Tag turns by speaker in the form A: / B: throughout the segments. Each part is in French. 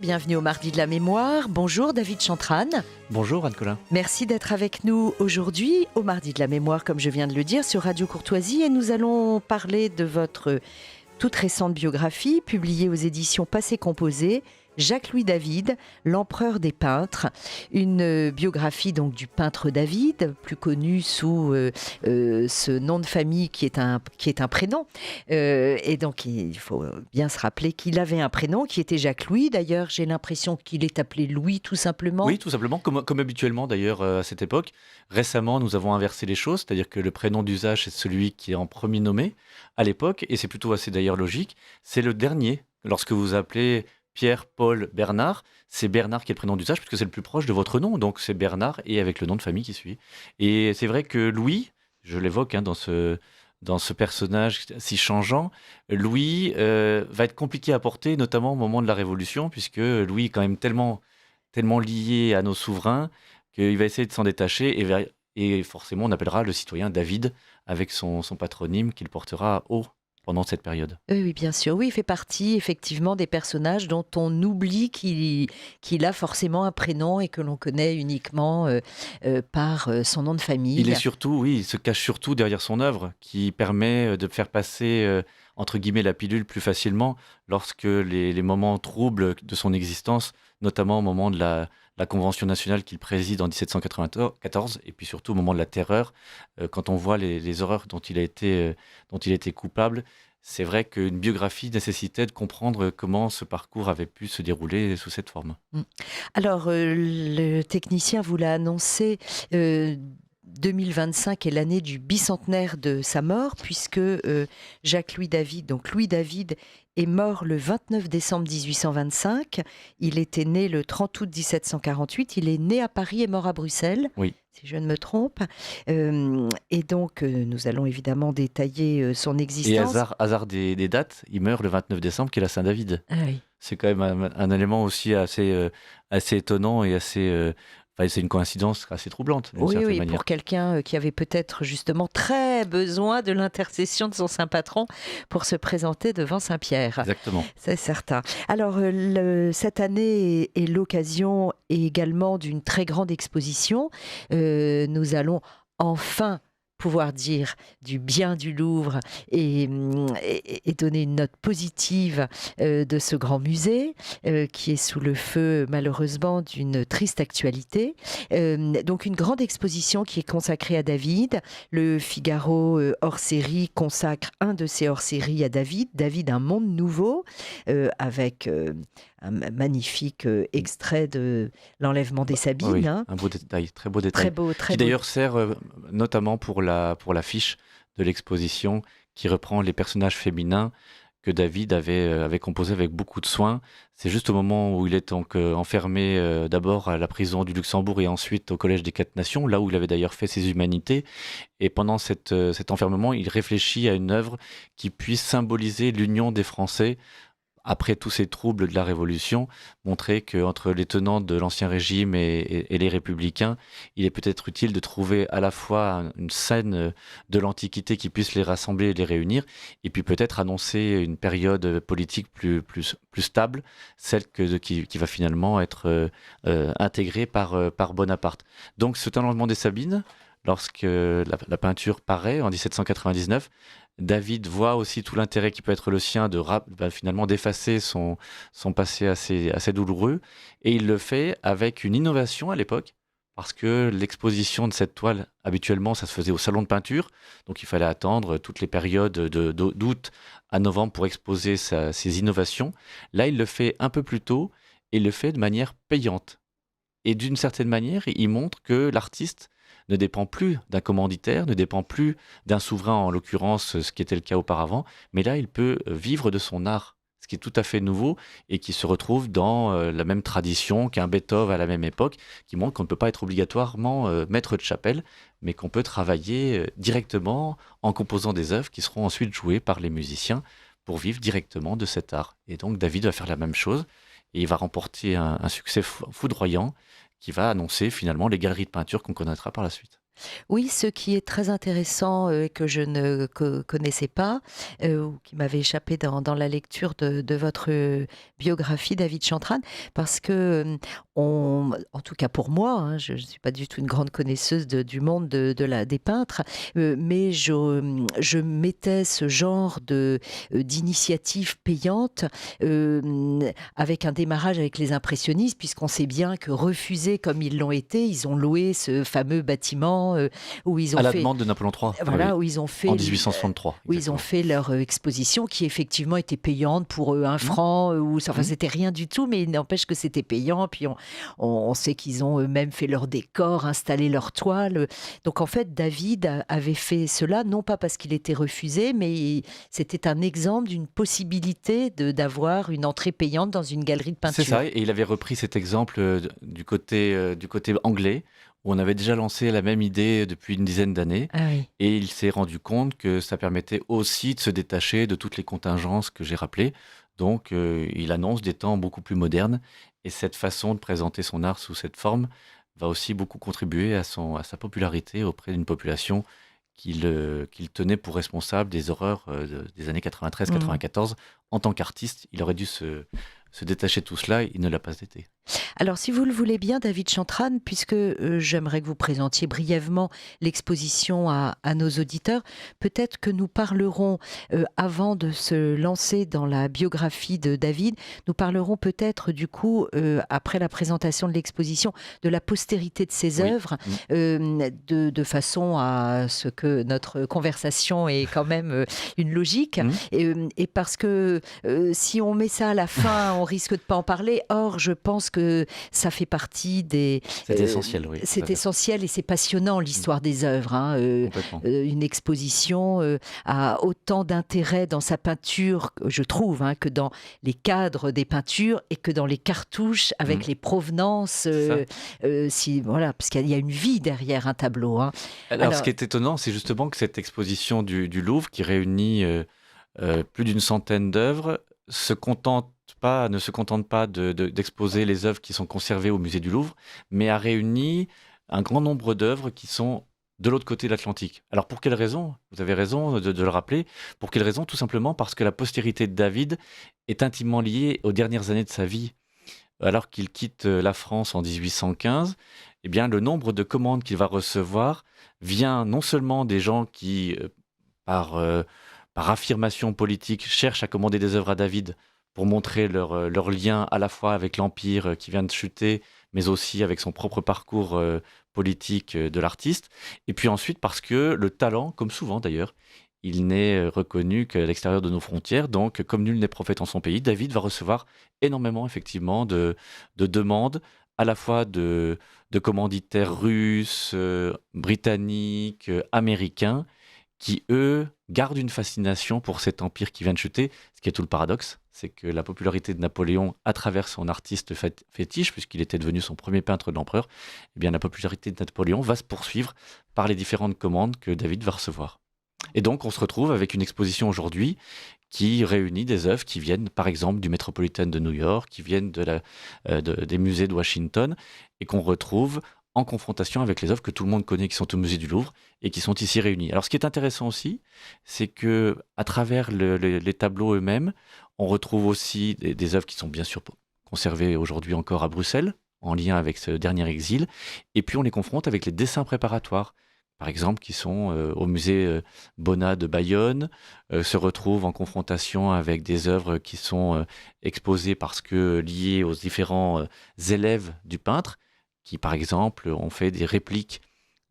A: Bienvenue au Mardi de la Mémoire. Bonjour David Chantrane.
B: Bonjour Anne-Colin.
A: Merci d'être avec nous aujourd'hui au Mardi de la Mémoire, comme je viens de le dire, sur Radio Courtoisie. Et nous allons parler de votre toute récente biographie, publiée aux éditions Passé Composé, Jacques-Louis David, l'empereur des peintres. Une biographie donc du peintre David, plus connu sous ce nom de famille qui est un prénom. Et donc il faut bien se rappeler qu'il avait un prénom qui était Jacques-Louis. D'ailleurs, j'ai l'impression qu'il est appelé Louis tout simplement.
B: Oui, tout simplement, comme habituellement d'ailleurs à cette époque. Récemment, nous avons inversé les choses, c'est-à-dire que le prénom d'usage, c'est celui qui est en premier nommé à l'époque, et c'est plutôt assez d'ailleurs logique. C'est le dernier. Lorsque vous appelez Pierre, Paul, Bernard, c'est Bernard qui est le prénom d'usage puisque c'est le plus proche de votre nom, donc c'est Bernard et avec le nom de famille qui suit. Et c'est vrai que Louis, je l'évoque dans ce personnage si changeant, Louis va être compliqué à porter, notamment au moment de la Révolution, puisque Louis est quand même tellement lié à nos souverains qu'il va essayer de s'en détacher et forcément on appellera le citoyen David avec son patronyme qu'il portera haut pendant cette période.
A: Oui, bien sûr. Oui, il fait partie effectivement des personnages dont on oublie qu'il a forcément un prénom et que l'on connaît uniquement par son nom de famille.
B: Il se cache surtout derrière son œuvre qui permet de faire passer entre guillemets la pilule plus facilement lorsque les moments troubles de son existence, notamment au moment de la Convention nationale qu'il préside en 1794 et puis surtout au moment de la Terreur, quand on voit les horreurs dont il a été coupable. C'est vrai qu'une biographie nécessitait de comprendre comment ce parcours avait pu se dérouler sous cette forme.
A: Alors, le technicien vous l'a annoncé, 2025 est l'année du bicentenaire de sa mort, puisque Jacques-Louis David, donc Louis David, est mort le 29 décembre 1825. Il était né le 30 août 1748. Il est né à Paris et mort à Bruxelles.
B: Oui.
A: Si je ne me trompe. Et donc, nous allons évidemment détailler son existence.
B: Et hasard des dates, il meurt le 29 décembre, qui est la Saint-David.
A: Ah oui.
B: C'est quand même un élément aussi assez étonnant et c'est une coïncidence assez troublante, d'une certaine manière.
A: Pour quelqu'un qui avait peut-être justement très besoin de l'intercession de son saint patron pour se présenter devant Saint-Pierre.
B: Exactement.
A: C'est certain. Alors, cette année est l'occasion également d'une très grande exposition. Nous allons enfin pouvoir dire du bien du Louvre et donner une note positive de ce grand musée qui est sous le feu malheureusement d'une triste actualité. Donc une grande exposition qui est consacrée à David. Le Figaro hors-série consacre un de ses hors-séries à David. David, un monde nouveau, avec un magnifique extrait de l'enlèvement des Sabines.
B: Oui, un beau détail, très beau détail. Qui d'ailleurs sert notamment pour l'affiche de l'exposition qui reprend les personnages féminins que David avait composé avec beaucoup de soin. C'est juste au moment où il est donc enfermé d'abord à la prison du Luxembourg et ensuite au Collège des Quatre Nations, là où il avait d'ailleurs fait ses humanités. Et pendant cet enfermement, il réfléchit à une œuvre qui puisse symboliser l'union des Français après tous ces troubles de la Révolution, montrer qu'entre les tenants de l'Ancien Régime et les républicains, il est peut-être utile de trouver à la fois une scène de l'Antiquité qui puisse les rassembler et les réunir, et puis peut-être annoncer une période politique plus stable, celle qui va finalement être intégrée par Bonaparte. Donc cet enlèvement des Sabines, lorsque la peinture paraît en 1799, David voit aussi tout l'intérêt qui peut être le sien de finalement d'effacer son passé assez douloureux, et il le fait avec une innovation à l'époque, parce que l'exposition de cette toile, habituellement, ça se faisait au salon de peinture, donc il fallait attendre toutes les périodes d'août à novembre pour exposer ses innovations. Là, il le fait un peu plus tôt, et il le fait de manière payante. Et d'une certaine manière, il montre que l'artiste ne dépend plus d'un commanditaire, ne dépend plus d'un souverain, en l'occurrence, ce qui était le cas auparavant, mais là, il peut vivre de son art, ce qui est tout à fait nouveau et qui se retrouve dans la même tradition qu'un Beethoven à la même époque, qui montre qu'on ne peut pas être obligatoirement maître de chapelle, mais qu'on peut travailler directement en composant des œuvres qui seront ensuite jouées par les musiciens pour vivre directement de cet art. Et donc, David va faire la même chose et il va remporter un succès foudroyant qui va annoncer finalement les galeries de peinture qu'on connaîtra par la suite.
A: Oui, ce qui est très intéressant et que je ne connaissais pas, ou qui m'avait échappé dans la lecture de votre biographie, David Chantrane, parce que en tout cas pour moi, hein, je ne suis pas du tout une grande connaisseuse du monde des peintres, mais je mettais ce genre d'initiative payante avec un démarrage avec les impressionnistes, puisqu'on sait bien que refusés comme ils l'ont été, ils ont loué ce fameux bâtiment où ils ont
B: à la demande de Napoléon III,
A: voilà,
B: oui,
A: où ils ont fait
B: en 1863.
A: où ils ont fait leur exposition qui effectivement était payante pour 1 franc, enfin c'était rien du tout, mais il n'empêche que c'était payant. Puis on sait qu'ils ont eux-mêmes fait leur décor, installé leur toile. Donc en fait, David avait fait cela, non pas parce qu'il était refusé, mais c'était un exemple d'une possibilité d'avoir une entrée payante dans une galerie de peinture.
B: C'est ça, et il avait repris cet exemple du côté anglais, où on avait déjà lancé la même idée depuis une dizaine d'années,
A: Ah oui.
B: et il s'est rendu compte que ça permettait aussi de se détacher de toutes les contingences que j'ai rappelées. Donc il annonce des temps beaucoup plus modernes, et cette façon de présenter son art sous cette forme va aussi beaucoup contribuer à sa popularité auprès d'une population qu'il tenait pour responsable des horreurs des années 93-94. En tant qu'artiste, il aurait dû se détacher de tout cela, il ne l'a pas été.
A: Alors, si vous le voulez bien, David Chantrane, puisque j'aimerais que vous présentiez brièvement l'exposition à nos auditeurs, peut-être que nous parlerons, avant de se lancer dans la biographie de David, nous parlerons peut-être du coup, après la présentation de l'exposition, de la postérité de ses œuvres, de façon à ce que notre conversation ait quand même une logique. Et parce que si on met ça à la fin, on risque de ne pas en parler. Or, je pense que ça fait partie des...
B: C'est essentiel, oui.
A: C'est essentiel et c'est passionnant, l'histoire des œuvres.
B: Complètement.
A: Une exposition a autant d'intérêt dans sa peinture, je trouve, que dans les cadres des peintures et que dans les cartouches avec les provenances. Voilà, parce qu'il y a une vie derrière un tableau.
B: Alors, ce qui est étonnant, c'est justement que cette exposition du Louvre, qui réunit plus d'une centaine d'œuvres, ne se contente pas d'exposer les œuvres qui sont conservées au musée du Louvre, mais a réuni un grand nombre d'œuvres qui sont de l'autre côté de l'Atlantique. Alors pour quelle raison ? Vous avez raison de le rappeler. Pour quelle raison ? Tout simplement parce que la postérité de David est intimement liée aux dernières années de sa vie. Alors qu'il quitte la France en 1815, eh bien, le nombre de commandes qu'il va recevoir vient non seulement des gens qui, par affirmation politique, cherchent à commander des œuvres à David pour montrer leur lien à la fois avec l'Empire qui vient de chuter, mais aussi avec son propre parcours politique de l'artiste. Et puis ensuite parce que le talent, comme souvent d'ailleurs, il n'est reconnu qu'à l'extérieur de nos frontières. Donc, comme nul n'est prophète en son pays, David va recevoir énormément, effectivement, de demandes, à la fois de commanditaires russes, britanniques, américains, qui, eux, gardent une fascination pour cet empire qui vient de chuter. Ce qui est tout le paradoxe, c'est que la popularité de Napoléon, à travers son artiste fétiche, puisqu'il était devenu son premier peintre de l'empereur, eh bien, la popularité de Napoléon va se poursuivre par les différentes commandes que David va recevoir. Et donc, on se retrouve avec une exposition aujourd'hui qui réunit des œuvres qui viennent, par exemple, du Metropolitan de New York, qui viennent des musées de Washington, et qu'on retrouve en confrontation avec les œuvres que tout le monde connaît, qui sont au musée du Louvre, et qui sont ici réunies. Alors, ce qui est intéressant aussi, c'est que à travers les tableaux eux-mêmes, on retrouve aussi des œuvres qui sont bien sûr conservées aujourd'hui encore à Bruxelles, en lien avec ce dernier exil, et puis on les confronte avec les dessins préparatoires, par exemple, qui sont au musée Bonnat de Bayonne, se retrouvent en confrontation avec des œuvres qui sont exposées parce que liées aux différents élèves du peintre, qui, par exemple, ont fait des répliques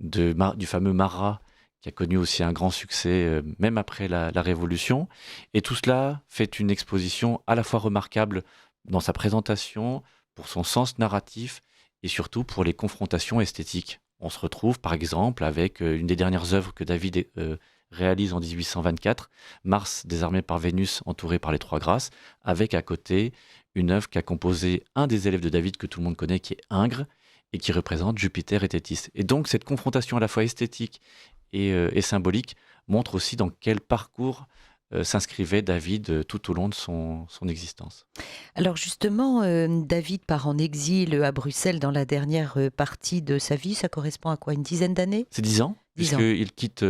B: du fameux Marat, qui a connu aussi un grand succès, même après la Révolution. Et tout cela fait une exposition à la fois remarquable dans sa présentation, pour son sens narratif, et surtout pour les confrontations esthétiques. On se retrouve, par exemple, avec une des dernières œuvres que David réalise en 1824, Mars désarmé par Vénus, entouré par les Trois Grâces, avec à côté une œuvre qu'a composée un des élèves de David que tout le monde connaît, qui est Ingres, et qui représente Jupiter et Thétis. Et donc cette confrontation à la fois esthétique et symbolique montre aussi dans quel parcours s'inscrivait David tout au long de son existence.
A: Alors justement, David part en exil à Bruxelles dans la dernière partie de sa vie. Ça correspond à quoi? Une dizaine d'années?
B: C'est 10 ans,
A: 10 ans.
B: puisqu'il quitte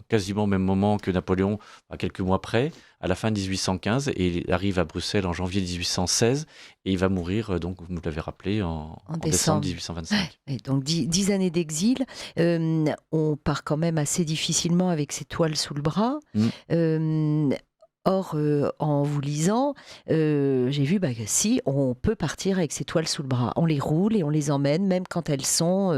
B: quasiment au même moment que Napoléon, à quelques mois près, à la fin de 1815, et il arrive à Bruxelles en janvier 1816, et il va mourir, donc vous me l'avez rappelé, en décembre 1825.
A: Et donc 10 années d'exil. On part quand même assez difficilement avec ses toiles sous le bras. Or, en vous lisant, j'ai vu que si, on peut partir avec ses toiles sous le bras. On les roule et on les emmène, même quand elles sont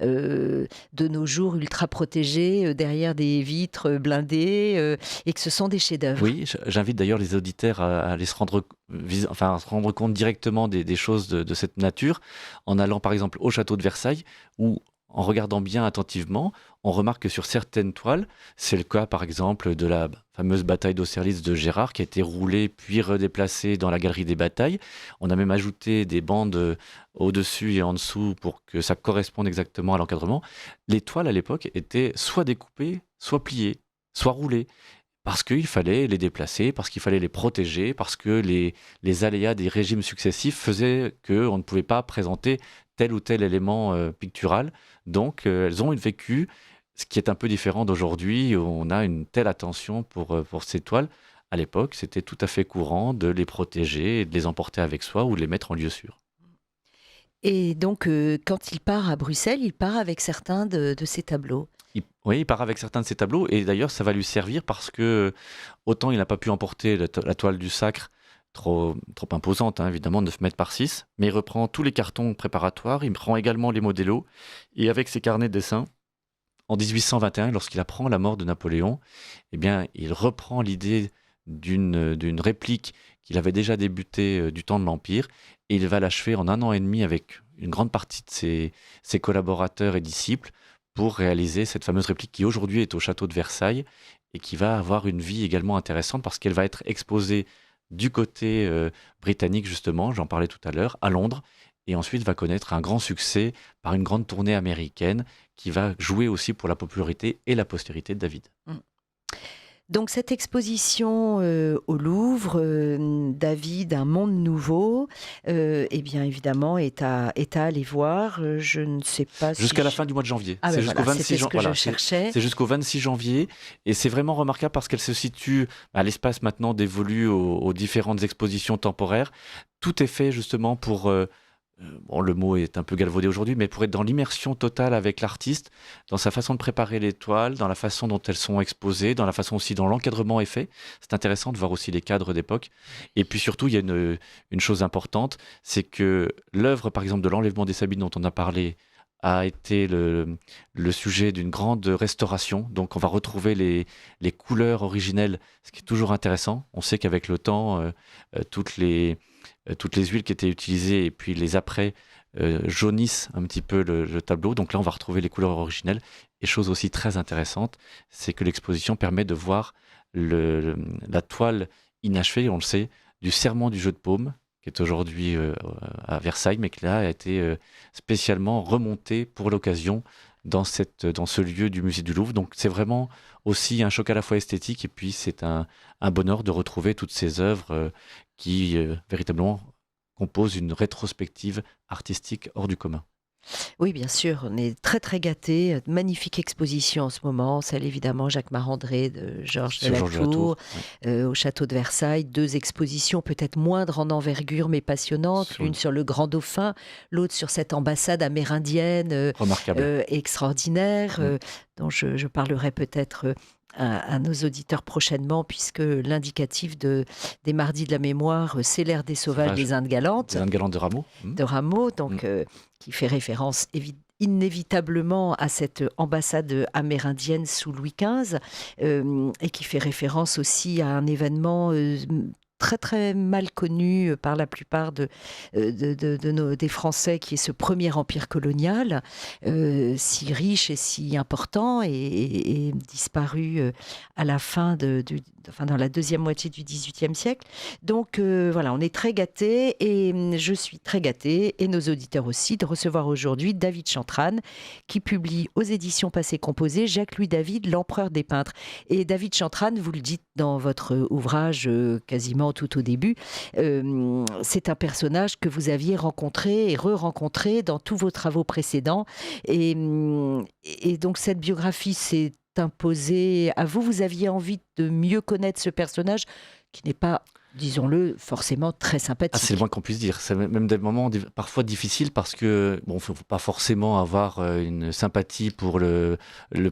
A: de nos jours ultra protégées, derrière des vitres blindées, et que ce sont des chefs-d'œuvre.
B: Oui, j'invite d'ailleurs les auditeurs à aller se rendre compte directement des choses de cette nature, en allant par exemple au château de Versailles, où en regardant bien attentivement, on remarque que sur certaines toiles, c'est le cas par exemple de la fameuse bataille d'Austerlitz de Gérard, qui a été roulée puis redéplacée dans la galerie des batailles. On a même ajouté des bandes au-dessus et en dessous pour que ça corresponde exactement à l'encadrement. Les toiles à l'époque étaient soit découpées, soit pliées, soit roulées. Parce qu'il fallait les déplacer, parce qu'il fallait les protéger, parce que les aléas des régimes successifs faisaient qu'on ne pouvait pas présenter tel ou tel élément pictural. Donc, elles ont vécu, ce qui est un peu différent d'aujourd'hui, où on a une telle attention pour ces toiles. À l'époque, c'était tout à fait courant de les protéger, et de les emporter avec soi ou de les mettre en lieu sûr.
A: Et donc, quand il part à Bruxelles, il part avec certains de ses tableaux.
B: Oui, il part avec certains de ses tableaux, et d'ailleurs ça va lui servir parce que autant il n'a pas pu emporter la toile du Sacre, trop imposante, hein, évidemment, 9 mètres par 6, mais il reprend tous les cartons préparatoires, il prend également les modellos, et avec ses carnets de dessin, en 1821, lorsqu'il apprend la mort de Napoléon, eh bien, il reprend l'idée d'une réplique qu'il avait déjà débutée du temps de l'Empire, et il va l'achever en 1 an et demi avec une grande partie de ses collaborateurs et disciples, pour réaliser cette fameuse réplique qui aujourd'hui est au château de Versailles et qui va avoir une vie également intéressante parce qu'elle va être exposée du côté britannique justement, j'en parlais tout à l'heure, à Londres, et ensuite va connaître un grand succès par une grande tournée américaine qui va jouer aussi pour la popularité et la postérité de David.
A: Donc cette exposition au Louvre, David, un monde nouveau, eh bien évidemment est à aller voir. Je ne sais pas
B: jusqu'à la fin du mois de janvier.
A: C'est jusqu'au 26 janvier.
B: Voilà,
A: je cherchais.
B: C'est jusqu'au 26 janvier et c'est vraiment remarquable parce qu'elle se situe à l'espace maintenant dévolu aux différentes expositions temporaires. Tout est fait justement pour bon, le mot est un peu galvaudé aujourd'hui, mais pour être dans l'immersion totale avec l'artiste, dans sa façon de préparer les toiles, dans la façon dont elles sont exposées, dans la façon aussi dont l'encadrement est fait. C'est intéressant de voir aussi les cadres d'époque. Et puis surtout, il y a une chose importante, c'est que l'œuvre, par exemple, de l'enlèvement des Sabines dont on a parlé, a été le sujet d'une grande restauration. Donc on va retrouver les couleurs originelles, ce qui est toujours intéressant. On sait qu'avec le temps, toutes les huiles qui étaient utilisées et puis les apprêts jaunissent un petit peu le tableau. Donc là, on va retrouver les couleurs originelles. Et chose aussi très intéressante, c'est que l'exposition permet de voir la toile inachevée, on le sait, du Serment du jeu de paume, qui est aujourd'hui à Versailles, mais qui là a été spécialement remonté pour l'occasion dans ce lieu du musée du Louvre. Donc c'est vraiment aussi un choc à la fois esthétique et puis c'est un bonheur de retrouver toutes ces œuvres qui véritablement composent une rétrospective artistique hors du commun.
A: Oui, bien sûr, on est très très gâtés. Magnifique exposition en ce moment, celle évidemment Jacques Marandré de Georges de la Tour, au château de Versailles. 2 expositions peut-être moindres en envergure mais passionnantes, l'une sur le Grand Dauphin, l'autre sur cette ambassade amérindienne extraordinaire, dont je parlerai peut-être à nos auditeurs prochainement, puisque l'indicatif des Mardis de la Mémoire, c'est l'ère des sauvages des Indes galantes.
B: Des Indes galantes de Rameau.
A: De Rameau, donc qui fait référence inévitablement à cette ambassade amérindienne sous Louis XV, et qui fait référence aussi à un événement très très mal connu par la plupart des Français, qui est ce premier empire colonial, si riche et si important, et disparu à la fin dans la deuxième moitié du XVIIIe siècle. Donc voilà, on est très gâtés, et je suis très gâtée, et nos auditeurs aussi, de recevoir aujourd'hui David Chantrane, qui publie aux éditions Passé Composé Jacques-Louis David, l'empereur des peintres. Et David Chantrane, vous le dites dans votre ouvrage quasiment tout au début, c'est un personnage que vous aviez rencontré et re-rencontré dans tous vos travaux précédents. Et donc cette biographie s'est imposée à vous. Vous aviez envie de mieux connaître ce personnage qui n'est pas, disons-le, forcément très sympathique.
B: C'est le moins qu'on puisse dire. C'est même des moments parfois difficiles parce que, bon, faut pas forcément avoir une sympathie pour le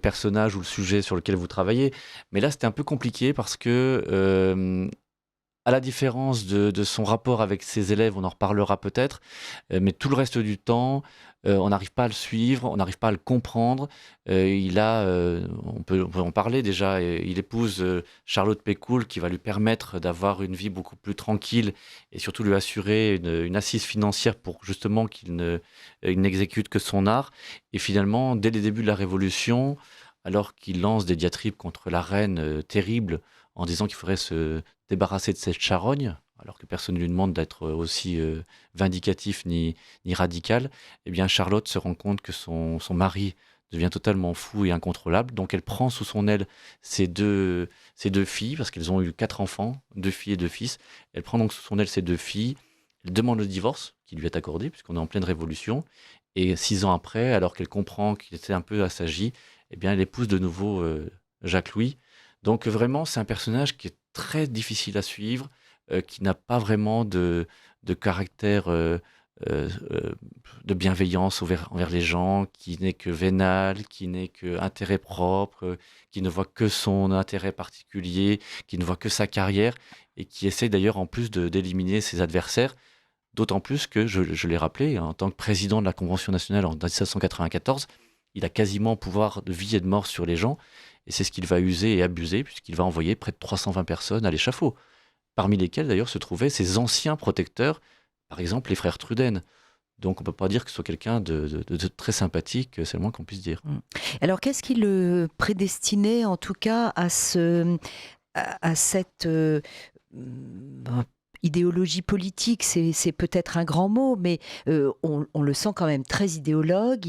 B: personnage ou le sujet sur lequel vous travaillez. Mais là, c'était un peu compliqué parce que, à la différence de son rapport avec ses élèves, on en reparlera peut-être, mais tout le reste du temps, on n'arrive pas à le suivre, on n'arrive pas à le comprendre. On peut en parler déjà, il épouse Charlotte Pécoul, qui va lui permettre d'avoir une vie beaucoup plus tranquille et surtout lui assurer une assise financière pour justement il n'exécute que son art. Et finalement, dès les débuts de la Révolution, alors qu'il lance des diatribes contre la reine terrible, en disant qu'il faudrait se débarrasser de cette charogne, alors que personne ne lui demande d'être aussi vindicatif ni radical, eh bien Charlotte se rend compte que son mari devient totalement fou et incontrôlable. Donc elle prend sous son aile ses deux filles, parce qu'elles ont eu 4 enfants, 2 filles et 2 fils. Elle prend donc sous son aile ses 2 filles, elle demande le divorce, qui lui est accordé, puisqu'on est en pleine révolution. Et 6 ans après, alors qu'elle comprend qu'il était un peu assagi, eh bien elle épouse de nouveau Jacques-Louis. Donc vraiment, c'est un personnage qui est très difficile à suivre, qui n'a pas vraiment de caractère de bienveillance envers les gens, qui n'est que vénal, qui n'est que intérêt propre, qui ne voit que son intérêt particulier, qui ne voit que sa carrière, et qui essaie d'ailleurs en plus d'éliminer ses adversaires. D'autant plus que, je l'ai rappelé, en tant que président de la Convention nationale en 1794, il a quasiment pouvoir de vie et de mort sur les gens, et c'est ce qu'il va user et abuser, puisqu'il va envoyer près de 320 personnes à l'échafaud, parmi lesquels d'ailleurs se trouvaient ses anciens protecteurs, par exemple les frères Truden. Donc on ne peut pas dire que ce soit quelqu'un de très sympathique, c'est le moins qu'on puisse dire.
A: Alors qu'est-ce qui le prédestinait en tout cas à cette idéologie politique, c'est peut-être un grand mot, mais on le sent quand même très idéologue.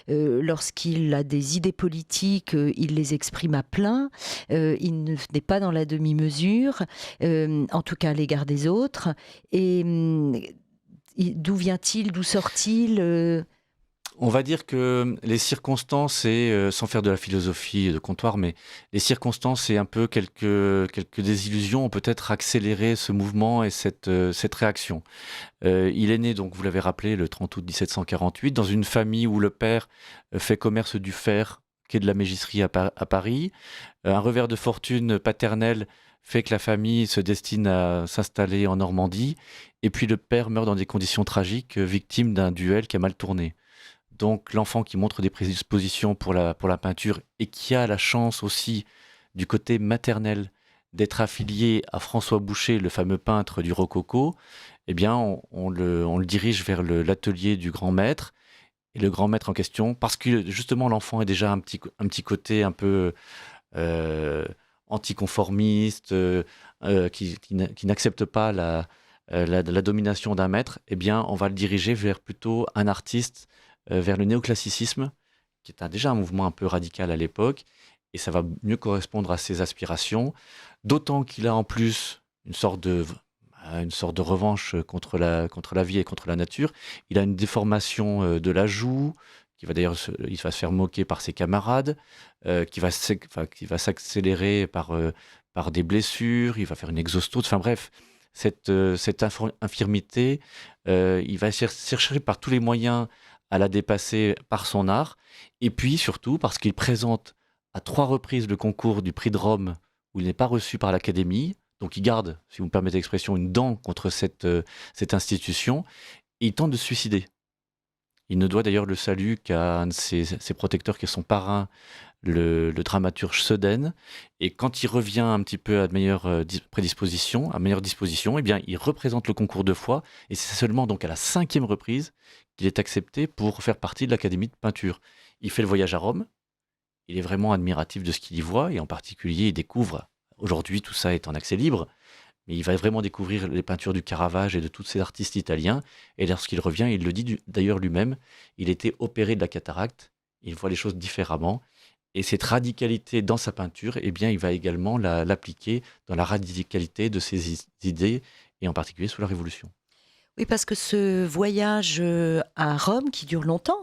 A: Lorsqu'il a des idées politiques, il les exprime à plein. Il n'est pas dans la demi-mesure, en tout cas à l'égard des autres. Et d'où vient-il, d'où sort-il
B: On va dire que les circonstances, et sans faire de la philosophie de comptoir, mais les circonstances et un peu quelques désillusions ont peut-être accéléré ce mouvement et cette réaction. Il est né, donc vous l'avez rappelé, le 30 août 1748, dans une famille où le père fait commerce du fer, quai de la Mégisserie à Paris. Un revers de fortune paternelle fait que la famille se destine à s'installer en Normandie. Et puis le père meurt dans des conditions tragiques, victime d'un duel qui a mal tourné. Donc l'enfant qui montre des prédispositions pour la peinture et qui a la chance aussi, du côté maternel, d'être affilié à François Boucher, le fameux peintre du Rococo, eh bien on le dirige vers l'atelier du grand maître. Et le grand maître en question, parce que justement l'enfant est déjà un petit côté un peu anticonformiste, qui n'accepte pas la domination d'un maître, eh bien on va le diriger vers plutôt un artiste, vers le néoclassicisme, qui est déjà un mouvement un peu radical à l'époque, et ça va mieux correspondre à ses aspirations, d'autant qu'il a en plus une sorte de revanche contre la vie et contre la nature. Il a une déformation de la joue, il va se faire moquer par ses camarades, qui va s'accélérer par des blessures, il va faire une exostose, enfin bref, cette infirmité, il va chercher par tous les moyens à la dépasser par son art, et puis surtout parce qu'il présente à 3 reprises le concours du prix de Rome, où il n'est pas reçu par l'Académie, donc il garde, si vous me permettez l'expression, une dent contre cette institution, et il tente de se suicider. Il ne doit d'ailleurs le salut qu'à un de ses protecteurs qui est son parrain, le dramaturge Sedaine. Et quand il revient un petit peu à de meilleure prédisposition, à meilleure disposition, eh bien, il représente le concours 2 fois. Et c'est seulement donc à la 5e reprise qu'il est accepté pour faire partie de l'Académie de peinture. Il fait le voyage à Rome. Il est vraiment admiratif de ce qu'il y voit. Et en particulier, il découvre, aujourd'hui tout ça est en accès libre, mais il va vraiment découvrir les peintures du Caravage et de tous ces artistes italiens. Et lorsqu'il revient, il le dit d'ailleurs lui-même, il était opéré de la cataracte, il voit les choses différemment. Et cette radicalité dans sa peinture, eh bien, il va également l'appliquer dans la radicalité de ses idées, et en particulier sous la Révolution.
A: Oui, parce que ce voyage à Rome, qui dure longtemps,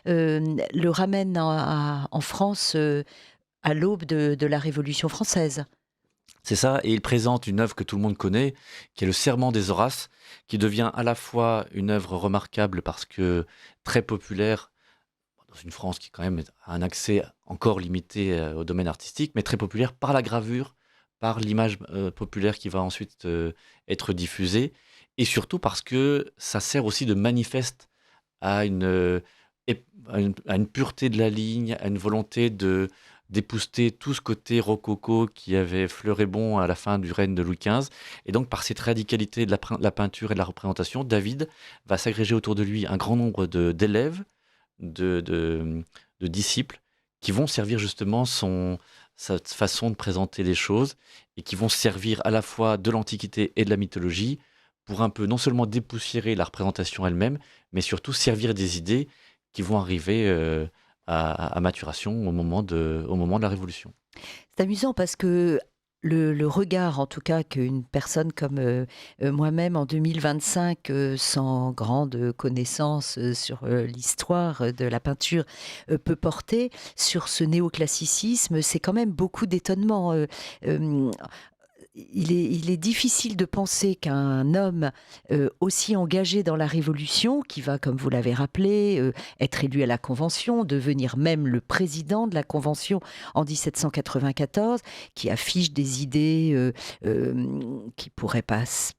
A: le ramène en France à l'aube de la Révolution française.
B: C'est ça, et il présente une œuvre que tout le monde connaît, qui est le Serment des Horaces, qui devient à la fois une œuvre remarquable parce que très populaire, dans une France qui quand même a un accès encore limité au domaine artistique, mais très populaire par la gravure, par l'image populaire qui va ensuite être diffusée, et surtout parce que ça sert aussi de manifeste à à une pureté de la ligne, à une volonté d'épouster tout ce côté rococo qui avait fleuré bon à la fin du règne de Louis XV. Et donc, par cette radicalité de la peinture et de la représentation, David va s'agréger autour de lui un grand nombre d'élèves, de disciples, qui vont servir justement sa façon de présenter les choses et qui vont servir à la fois de l'Antiquité et de la mythologie pour un peu non seulement dépoussiérer la représentation elle-même, mais surtout servir des idées qui vont arriver à maturation au moment de la Révolution.
A: C'est amusant parce que le regard, en tout cas, qu'une personne comme moi-même en 2025, sans grande connaissance sur l'histoire de la peinture, peut porter sur ce néoclassicisme, c'est quand même beaucoup d'étonnement. Il est difficile de penser qu'un homme aussi engagé dans la Révolution, qui va, comme vous l'avez rappelé, être élu à la Convention, devenir même le président de la Convention en 1794, qui affiche des idées qui pourraient passer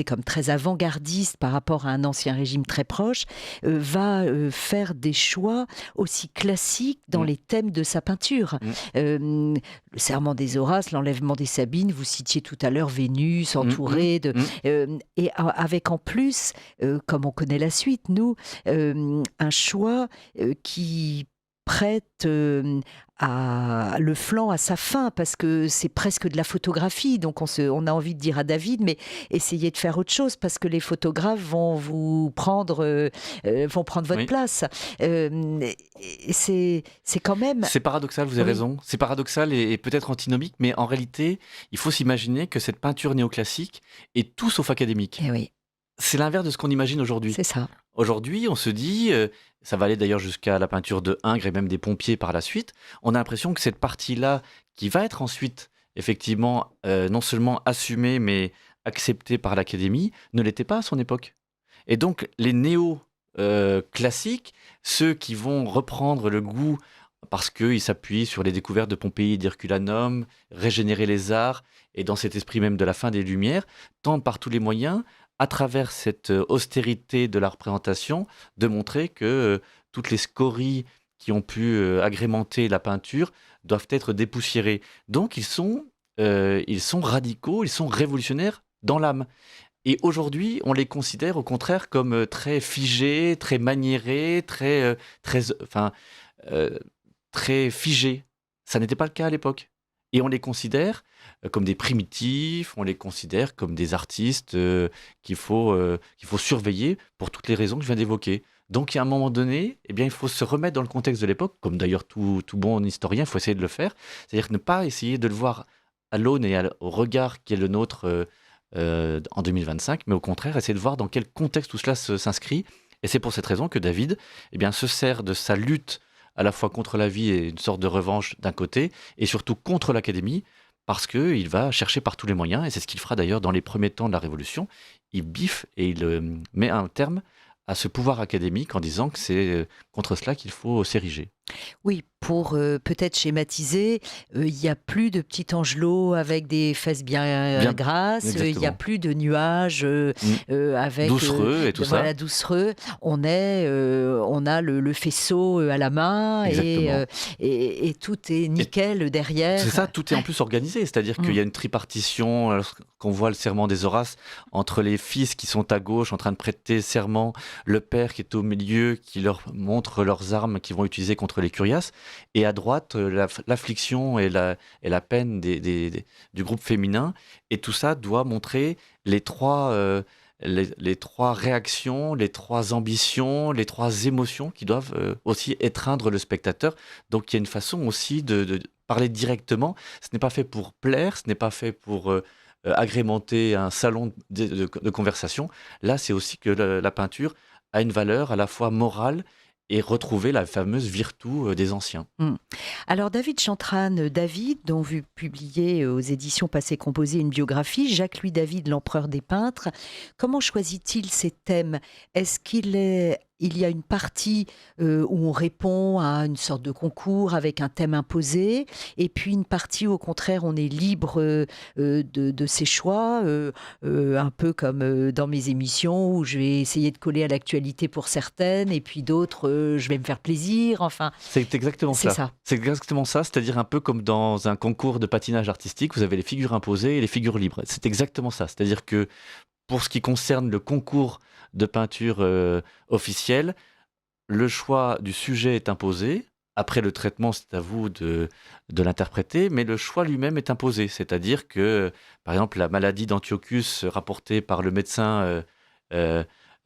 A: comme très avant-gardiste par rapport à un ancien régime très proche, va faire des choix aussi classiques dans les thèmes de sa peinture. Le Serment des Horaces, l'enlèvement des Sabines, vous citiez tout à l'heure Vénus entourée de... et avec en plus, comme on connaît la suite, nous, un choix qui prête le flanc à sa fin, parce que c'est presque de la photographie, donc on a envie de dire à David, mais essayez de faire autre chose, parce que les photographes vont vous prendre, votre place. C'est quand même...
B: C'est paradoxal, vous avez raison, c'est paradoxal et peut-être antinomique, mais en réalité, il faut s'imaginer que cette peinture néoclassique est tout sauf académique.
A: Oui.
B: C'est l'inverse de ce qu'on imagine aujourd'hui.
A: C'est ça.
B: Aujourd'hui, on se dit, ça va aller d'ailleurs jusqu'à la peinture de Ingres et même des pompiers par la suite, on a l'impression que cette partie-là, qui va être ensuite effectivement non seulement assumée, mais acceptée par l'Académie, ne l'était pas à son époque. Et donc les néo-classiques, ceux qui vont reprendre le goût parce qu'ils s'appuient sur les découvertes de Pompéi et d'Herculanum, régénérer les arts, et dans cet esprit même de la fin des Lumières, tentent par tous les moyens, à travers cette austérité de la représentation, de montrer que toutes les scories qui ont pu agrémenter la peinture doivent être dépoussiérées. Donc ils sont radicaux, ils sont révolutionnaires dans l'âme. Et aujourd'hui, on les considère au contraire comme très figés, très maniérés, très figés. Ça n'était pas le cas à l'époque. Et on les considère comme des primitifs, on les considère comme des artistes qu'il faut surveiller pour toutes les raisons que je viens d'évoquer. Donc, à un moment donné, eh bien, il faut se remettre dans le contexte de l'époque, comme d'ailleurs tout bon historien, il faut essayer de le faire. C'est-à-dire ne pas essayer de le voir à l'aune et au regard qui est le nôtre en 2025, mais au contraire, essayer de voir dans quel contexte tout cela s'inscrit. Et c'est pour cette raison que David se sert de sa lutte à la fois contre la vie et une sorte de revanche d'un côté, et surtout contre l'Académie, parce qu'il va chercher par tous les moyens, et c'est ce qu'il fera d'ailleurs dans les premiers temps de la Révolution. Il biffe et il met un terme à ce pouvoir académique en disant que c'est contre cela qu'il faut s'ériger.
A: Oui, pour peut-être schématiser, il n'y a plus de petit Angelot avec des fesses bien grasses, il n'y a plus de nuages avec
B: doucereux et tout ça.
A: Voilà, doucereux. On a le faisceau à la main et tout est nickel derrière.
B: C'est ça, tout est en plus organisé, c'est-à-dire qu'il y a une tripartition, lorsqu'on voit le serment des Horaces, entre les fils qui sont à gauche en train de prêter serment, le père qui est au milieu, qui leur montre leurs armes qu'ils vont utiliser contre les Curiaces, et à droite, l'affliction et la peine du groupe féminin, et tout ça doit montrer les trois réactions, les trois ambitions, les trois émotions qui doivent aussi étreindre le spectateur. Donc il y a une façon aussi de parler directement. Ce n'est pas fait pour plaire, ce n'est pas fait pour agrémenter un salon de conversation. Là, c'est aussi que la peinture a une valeur à la fois morale et retrouver la fameuse virtu des anciens.
A: Alors David Chantrane, David, dont vous publiez aux éditions Passé Composé une biographie, Jacques-Louis David, l'empereur des peintres, comment choisit-il ses thèmes ? Est-ce qu'il y a une partie où on répond à une sorte de concours avec un thème imposé, et puis une partie où au contraire on est libre de ses choix, un peu comme dans mes émissions où je vais essayer de coller à l'actualité pour certaines, et puis d'autres je vais me faire plaisir, enfin...
B: C'est exactement ça. C'est exactement ça, c'est-à-dire un peu comme dans un concours de patinage artistique, vous avez les figures imposées et les figures libres. C'est exactement ça, c'est-à-dire que pour ce qui concerne le concours de peinture officielle, le choix du sujet est imposé. Après le traitement, c'est à vous de l'interpréter, mais le choix lui-même est imposé. C'est-à-dire que, par exemple, la maladie d'Antiochus rapportée par le médecin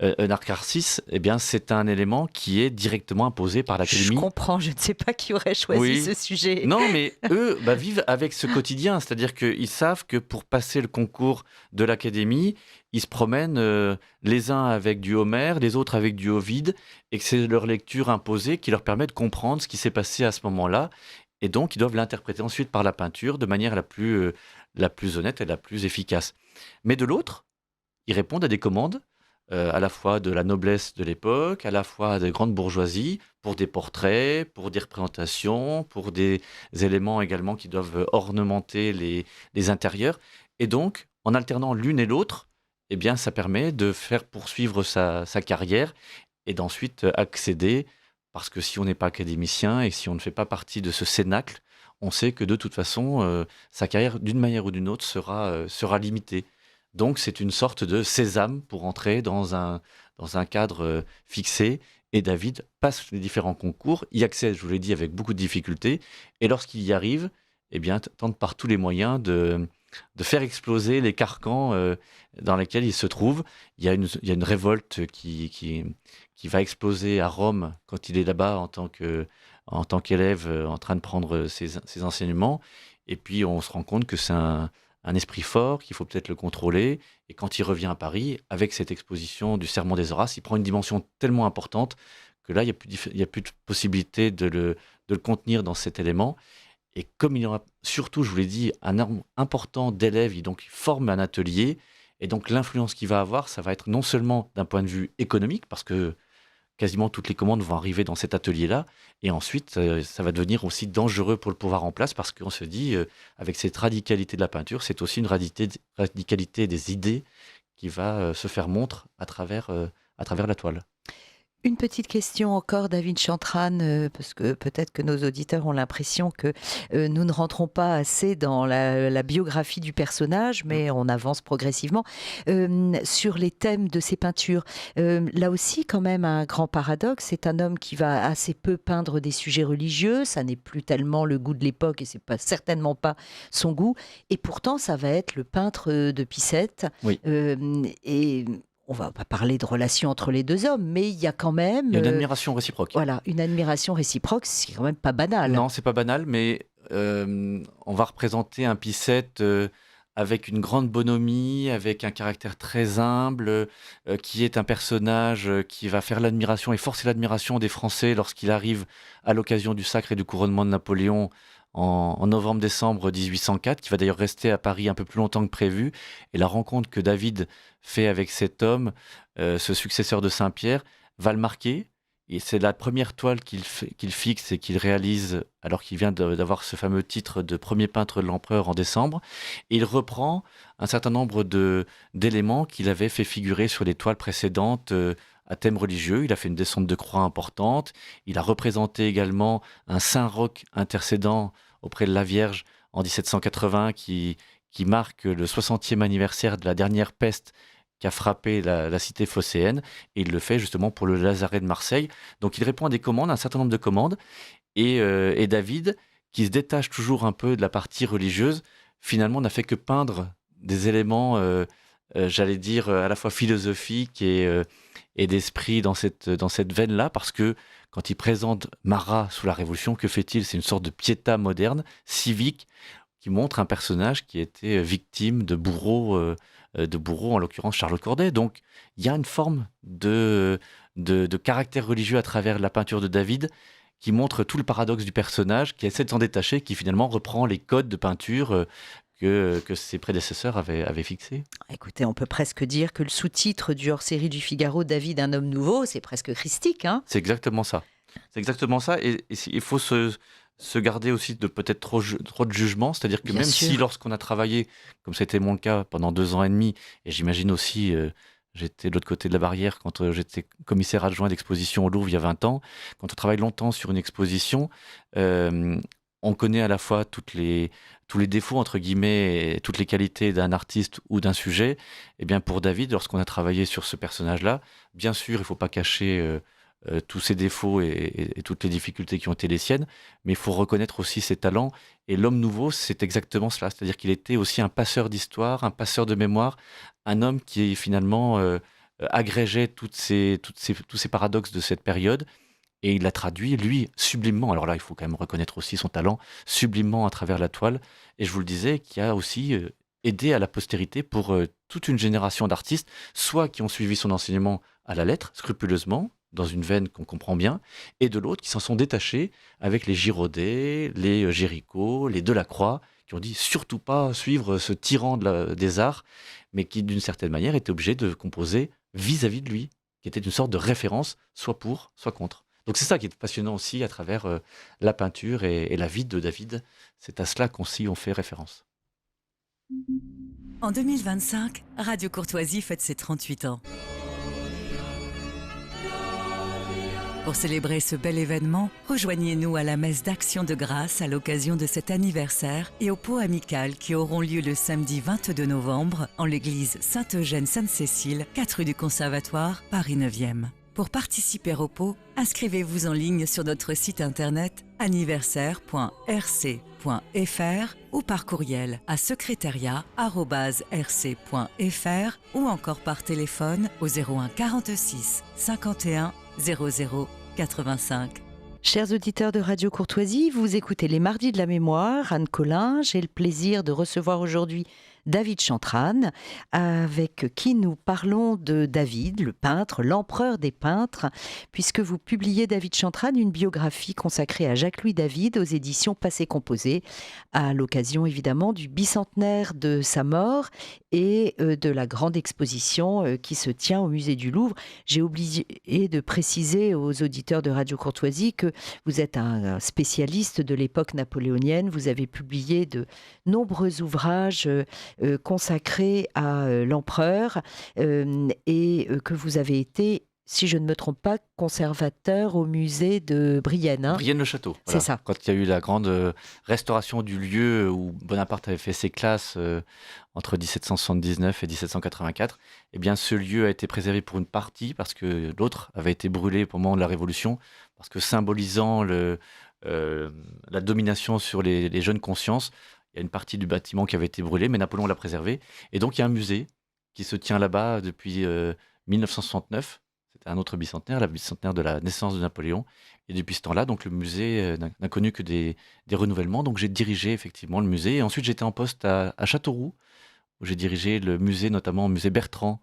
B: Eunarcarsis, eh bien, c'est un élément qui est directement imposé par l'Académie.
A: Je comprends, je ne sais pas qui aurait choisi ce sujet.
B: Non, mais eux vivent avec ce quotidien, c'est-à-dire qu'ils savent que pour passer le concours de l'Académie, ils se promènent les uns avec du Homère, les autres avec du Ovide, et que c'est leur lecture imposée qui leur permet de comprendre ce qui s'est passé à ce moment-là, et donc ils doivent l'interpréter ensuite par la peinture de manière la plus honnête et la plus efficace. Mais de l'autre, ils répondent à des commandes, à la fois de la noblesse de l'époque, à la fois des grandes bourgeoisies, pour des portraits, pour des représentations, pour des éléments également qui doivent ornementer les intérieurs. Et donc, en alternant l'une et l'autre, eh bien, ça permet de faire poursuivre sa carrière et d'ensuite accéder, parce que si on n'est pas académicien et si on ne fait pas partie de ce cénacle, on sait que de toute façon, sa carrière, d'une manière ou d'une autre, sera limitée. Donc, c'est une sorte de sésame pour entrer dans un cadre fixé. Et David passe les différents concours, y accède, je vous l'ai dit, avec beaucoup de difficultés. Et lorsqu'il y arrive, eh bien, tente par tous les moyens de faire exploser les carcans dans lesquels il se trouve. Il y a une révolte qui va exploser à Rome quand il est là-bas en tant qu'élève en train de prendre ses enseignements. Et puis, on se rend compte que c'est un esprit fort, qu'il faut peut-être le contrôler. Et quand il revient à Paris, avec cette exposition du Serment des Horaces, il prend une dimension tellement importante que là, il n'y a plus de possibilité de le contenir dans cet élément. Et comme il y aura surtout, je vous l'ai dit, un nombre important d'élèves, il forme un atelier. Et donc, l'influence qu'il va avoir, ça va être non seulement d'un point de vue économique, parce que quasiment toutes les commandes vont arriver dans cet atelier-là. Et ensuite, ça va devenir aussi dangereux pour le pouvoir en place parce qu'on se dit, avec cette radicalité de la peinture, c'est aussi une radicalité des idées qui va se faire montre à travers la toile.
A: Une petite question encore, David Chantrane, parce que peut-être que nos auditeurs ont l'impression que nous ne rentrons pas assez dans la biographie du personnage, mais on avance progressivement. Sur les thèmes de ses peintures, là aussi quand même un grand paradoxe, c'est un homme qui va assez peu peindre des sujets religieux, ça n'est plus tellement le goût de l'époque et c'est certainement pas son goût, et pourtant ça va être le peintre de Picette.
B: Oui.
A: Et on va pas parler de relation entre les deux hommes, mais il y a quand même...
B: Il y a une admiration réciproque.
A: Voilà, une admiration réciproque, c'est quand même pas banal.
B: Non, c'est pas banal, mais on va représenter un Picette avec une grande bonhomie, avec un caractère très humble, qui est un personnage qui va faire l'admiration et forcer l'admiration des Français lorsqu'il arrive à l'occasion du sacre et du couronnement de Napoléon en novembre-décembre 1804, qui va d'ailleurs rester à Paris un peu plus longtemps que prévu. Et la rencontre que David fait avec cet homme, ce successeur de Saint-Pierre, va le marquer. Et c'est la première toile qu'il fixe et qu'il réalise alors qu'il vient d'avoir ce fameux titre de premier peintre de l'empereur en décembre. Et il reprend un certain nombre d'éléments qu'il avait fait figurer sur les toiles précédentes à thème religieux. Il a fait une descente de croix importante. Il a représenté également un Saint-Roch intercédant auprès de la Vierge en 1780 qui marque le 60e anniversaire de la dernière peste qui a frappé la cité phocéenne, et il le fait justement pour le Lazaret de Marseille. Donc il répond à des commandes, un certain nombre de commandes, et David, qui se détache toujours un peu de la partie religieuse, finalement n'a fait que peindre des éléments, j'allais dire, à la fois philosophiques et d'esprit dans cette veine-là, parce que quand il présente Marat sous la Révolution, que fait-il? C'est une sorte de piéta moderne, civique, qui montre un personnage qui était victime de bourreaux, en l'occurrence Charles Corday. Donc il y a une forme de caractère religieux à travers la peinture de David qui montre tout le paradoxe du personnage, qui essaie de s'en détacher, qui finalement reprend les codes de peinture que ses prédécesseurs avaient fixés.
A: Écoutez, on peut presque dire que le sous-titre du hors-série du Figaro, David, un homme nouveau, c'est presque christique. Hein.
B: C'est exactement ça. C'est exactement ça. Et il faut se garder aussi de peut-être trop de jugement, c'est-à-dire que
A: Bien
B: même
A: sûr.
B: si lorsqu'on a travaillé, comme c'était mon cas pendant 2 ans et demi, et j'imagine aussi, j'étais de l'autre côté de la barrière quand j'étais commissaire adjoint d'exposition au Louvre il y a 20 ans, quand on travaille longtemps sur une exposition, on connaît à la fois tous les défauts, entre guillemets, et toutes les qualités d'un artiste ou d'un sujet. Et bien pour David, lorsqu'on a travaillé sur ce personnage-là, bien sûr, il ne faut pas cacher tous ses défauts et toutes les difficultés qui ont été les siennes, mais il faut reconnaître aussi ses talents. Et l'homme nouveau, c'est exactement cela, c'est-à-dire qu'il était aussi un passeur d'histoire, un passeur de mémoire, un homme qui finalement agrégeait tous ces paradoxes de cette période, et il l'a traduit, lui, sublimement. Alors là, il faut quand même reconnaître aussi son talent, sublimement à travers la toile, et je vous le disais, qui a aussi aidé à la postérité pour toute une génération d'artistes, soit qui ont suivi son enseignement à la lettre, scrupuleusement, dans une veine qu'on comprend bien, et de l'autre qui s'en sont détachés avec les Girodet, les Géricault, les Delacroix, qui ont dit surtout pas suivre ce tyran des arts, mais qui d'une certaine manière étaient obligés de composer vis-à-vis de lui, qui était une sorte de référence, soit pour, soit contre. Donc c'est ça qui est passionnant aussi à travers la peinture et la vie de David. C'est à cela qu'on fait référence.
C: En 2025, Radio Courtoisie fête ses 38 ans. Pour célébrer ce bel événement, rejoignez-nous à la messe d'Action de Grâce à l'occasion de cet anniversaire et aux pots amicales qui auront lieu le samedi 22 novembre en l'église Sainte-Eugène-Sainte-Cécile, 4 rue du Conservatoire, Paris 9e. Pour participer au pot, inscrivez-vous en ligne sur notre site internet anniversaire.rc.fr ou par courriel à secrétariat@rc.fr ou encore par téléphone au 01 46 51 00 85.
A: Chers auditeurs de Radio Courtoisie, vous écoutez les Mardis de la Mémoire. Anne Collin, j'ai le plaisir de recevoir aujourd'hui David Chantrane, avec qui nous parlons de David, le peintre, l'empereur des peintres, puisque vous publiez, David Chantrane, une biographie consacrée à Jacques-Louis David aux éditions Passé Composé, à l'occasion évidemment du bicentenaire de sa mort et de la grande exposition qui se tient au musée du Louvre. J'ai oublié de préciser aux auditeurs de Radio Courtoisie que vous êtes un spécialiste de l'époque napoléonienne. Vous avez publié de nombreux ouvrages consacré à l'empereur et que vous avez été, si je ne me trompe pas, conservateur au musée de Brienne. Hein.
B: Brienne-le-Château. Voilà.
A: C'est ça.
B: Quand il y a eu la grande restauration du lieu où Bonaparte avait fait ses classes entre 1779 et 1784, eh bien ce lieu a été préservé pour une partie parce que l'autre avait été brûlé au moment de la Révolution, parce que symbolisant la domination sur les jeunes consciences, il y a une partie du bâtiment qui avait été brûlée, mais Napoléon l'a préservé. Et donc, il y a un musée qui se tient là-bas depuis 1969. C'était un autre bicentenaire, la bicentenaire de la naissance de Napoléon. Et depuis ce temps-là, donc, le musée n'a connu que des renouvellements. Donc, j'ai dirigé effectivement le musée. Et ensuite, j'étais en poste à Châteauroux, où j'ai dirigé le musée, notamment le musée Bertrand,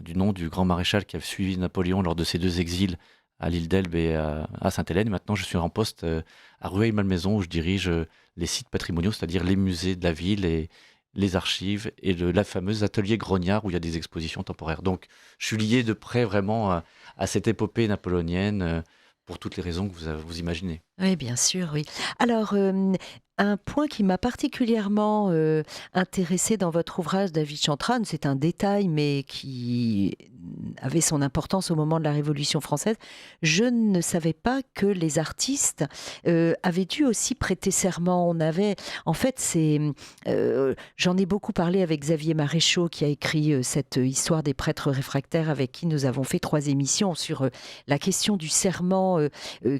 B: du nom du grand maréchal qui a suivi Napoléon lors de ses 2 exils à l'île d'Elbe et à Sainte-Hélène. Maintenant, je suis en poste à Rueil-Malmaison où je dirige les sites patrimoniaux, c'est-à-dire les musées de la ville et les archives et la fameuse atelier Grognard où il y a des expositions temporaires. Donc, je suis lié de près vraiment à cette épopée napoléonienne pour toutes les raisons que vous imaginez.
A: Oui, bien sûr, oui. Alors, un point qui m'a particulièrement intéressée dans votre ouvrage, David Chantrane, c'est un détail, mais qui avait son importance au moment de la Révolution française. Je ne savais pas que les artistes avaient dû aussi prêter serment. En fait, j'en ai beaucoup parlé avec Xavier Maréchaux, qui a écrit cette histoire des prêtres réfractaires, avec qui nous avons fait 3 émissions sur la question du serment,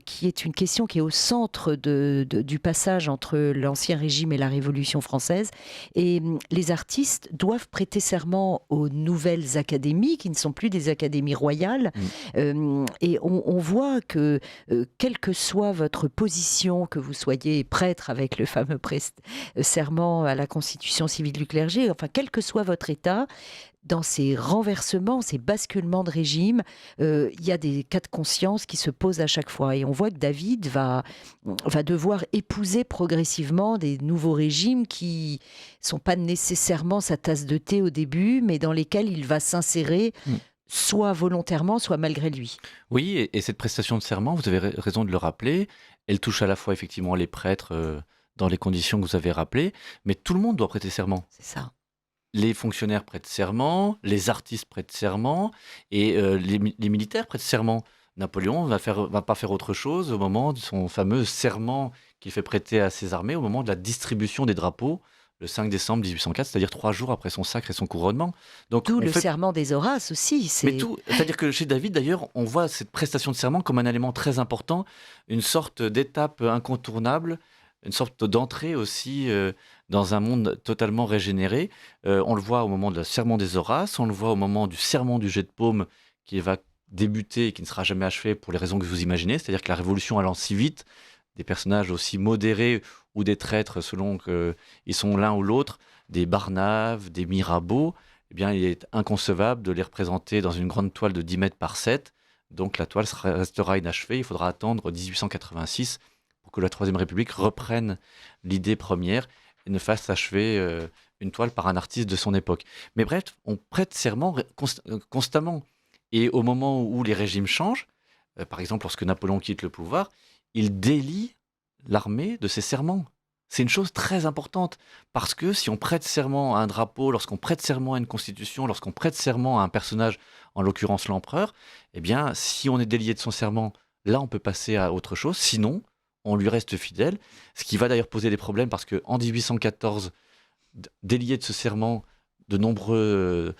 A: qui est une question qui est au centre du passage entre l'Ancien Régime et la Révolution française. Et les artistes doivent prêter serment aux nouvelles académies, qui ne sont plus des académies royales. Et on voit que, quelle que soit votre position, que vous soyez prêtre avec le fameux serment à la constitution civile du clergé, enfin, quel que soit votre état, dans ces renversements, ces basculements de régime, il y a des cas de conscience qui se posent à chaque fois. Et on voit que David va devoir épouser progressivement des nouveaux régimes qui ne sont pas nécessairement sa tasse de thé au début, mais dans lesquels il va s'insérer, soit volontairement, soit malgré lui.
B: Oui, et cette prestation de serment, vous avez raison de le rappeler, elle touche à la fois effectivement les prêtres dans les conditions que vous avez rappelées, mais tout le monde doit prêter serment.
A: C'est ça.
B: Les fonctionnaires prêtent serment, les artistes prêtent serment et les militaires prêtent serment. Napoléon va pas faire autre chose au moment de son fameux serment qu'il fait prêter à ses armées, au moment de la distribution des drapeaux, le 5 décembre 1804, c'est-à-dire 3 jours après son sacre et son couronnement. Donc,
A: D'où le serment des Horaces aussi.
B: Mais tout, c'est-à-dire que chez David, d'ailleurs, on voit cette prestation de serment comme un élément très important, une sorte d'étape incontournable, une sorte d'entrée aussi dans un monde totalement régénéré. On le voit au moment de la serment des Horaces, on le voit au moment du serment du jet de paume qui va débuter et qui ne sera jamais achevé pour les raisons que vous imaginez, c'est-à-dire que la révolution allant si vite, des personnages aussi modérés ou des traîtres selon qu'ils sont l'un ou l'autre, des Barnaves, des Mirabeau, eh bien, il est inconcevable de les représenter dans une grande toile de 10 mètres par 7. Donc la toile restera inachevée, il faudra attendre 1886 pour que la Troisième République reprenne l'idée première et ne fasse achever une toile par un artiste de son époque. Mais bref, on prête serment constamment. Et au moment où les régimes changent, par exemple lorsque Napoléon quitte le pouvoir, il délie l'armée de ses serments. C'est une chose très importante, parce que si on prête serment à un drapeau, lorsqu'on prête serment à une constitution, lorsqu'on prête serment à un personnage, en l'occurrence l'empereur, eh bien, si on est délié de son serment, là on peut passer à autre chose, sinon on lui reste fidèle, ce qui va d'ailleurs poser des problèmes, parce qu'en 1814, délié de ce serment, de nombreux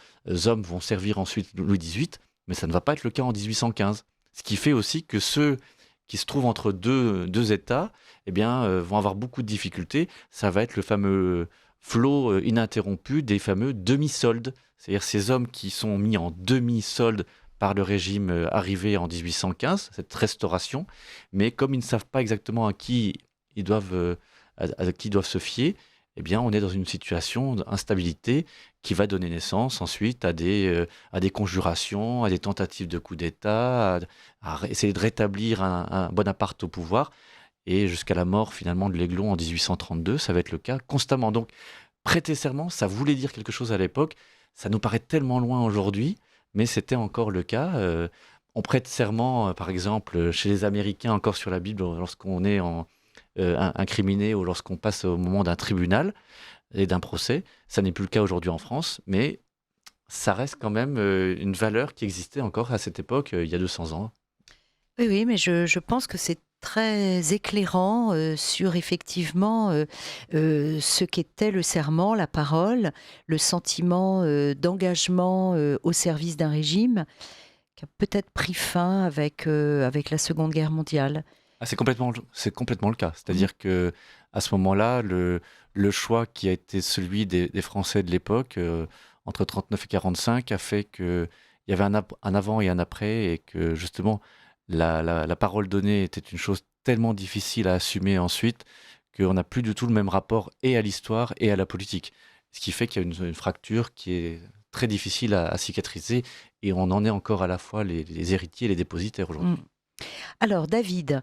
B: hommes vont servir ensuite Louis XVIII, mais ça ne va pas être le cas en 1815. Ce qui fait aussi que ceux qui se trouvent entre deux États eh bien, vont avoir beaucoup de difficultés. Ça va être le fameux flot ininterrompu des fameux demi-soldes, c'est-à-dire ces hommes qui sont mis en demi-solde par le régime arrivé en 1815, cette restauration, mais comme ils ne savent pas exactement à qui ils doivent se fier, eh bien, on est dans une situation d'instabilité qui va donner naissance ensuite à des conjurations, à des tentatives de coup d'État, à essayer de rétablir un Bonaparte au pouvoir. Et jusqu'à la mort finalement de l'Aiglon en 1832, ça va être le cas constamment. Donc, prêter serment, ça voulait dire quelque chose à l'époque. Ça nous paraît tellement loin aujourd'hui, mais c'était encore le cas. On prête serment, par exemple, chez les Américains, encore sur la Bible, lorsqu'on est incriminé ou lorsqu'on passe au moment d'un tribunal et d'un procès. Ça n'est plus le cas aujourd'hui en France, mais ça reste quand même une valeur qui existait encore à cette époque, il y a 200 ans.
A: Oui, mais je pense que c'est très éclairant sur effectivement ce qu'était le serment, la parole, le sentiment d'engagement au service d'un régime qui a peut-être pris fin avec la Seconde Guerre mondiale.
B: Ah, c'est complètement le cas. C'est-à-dire que à ce moment-là, le choix qui a été celui des Français de l'époque, entre 39 et 45, a fait qu'il y avait un avant et un après, et que justement, la parole donnée était une chose tellement difficile à assumer ensuite, qu'on n'a plus du tout le même rapport et à l'histoire et à la politique. Ce qui fait qu'il y a une fracture qui est très difficile à cicatriser, et on en est encore à la fois les héritiers et les dépositaires aujourd'hui.
A: Alors David,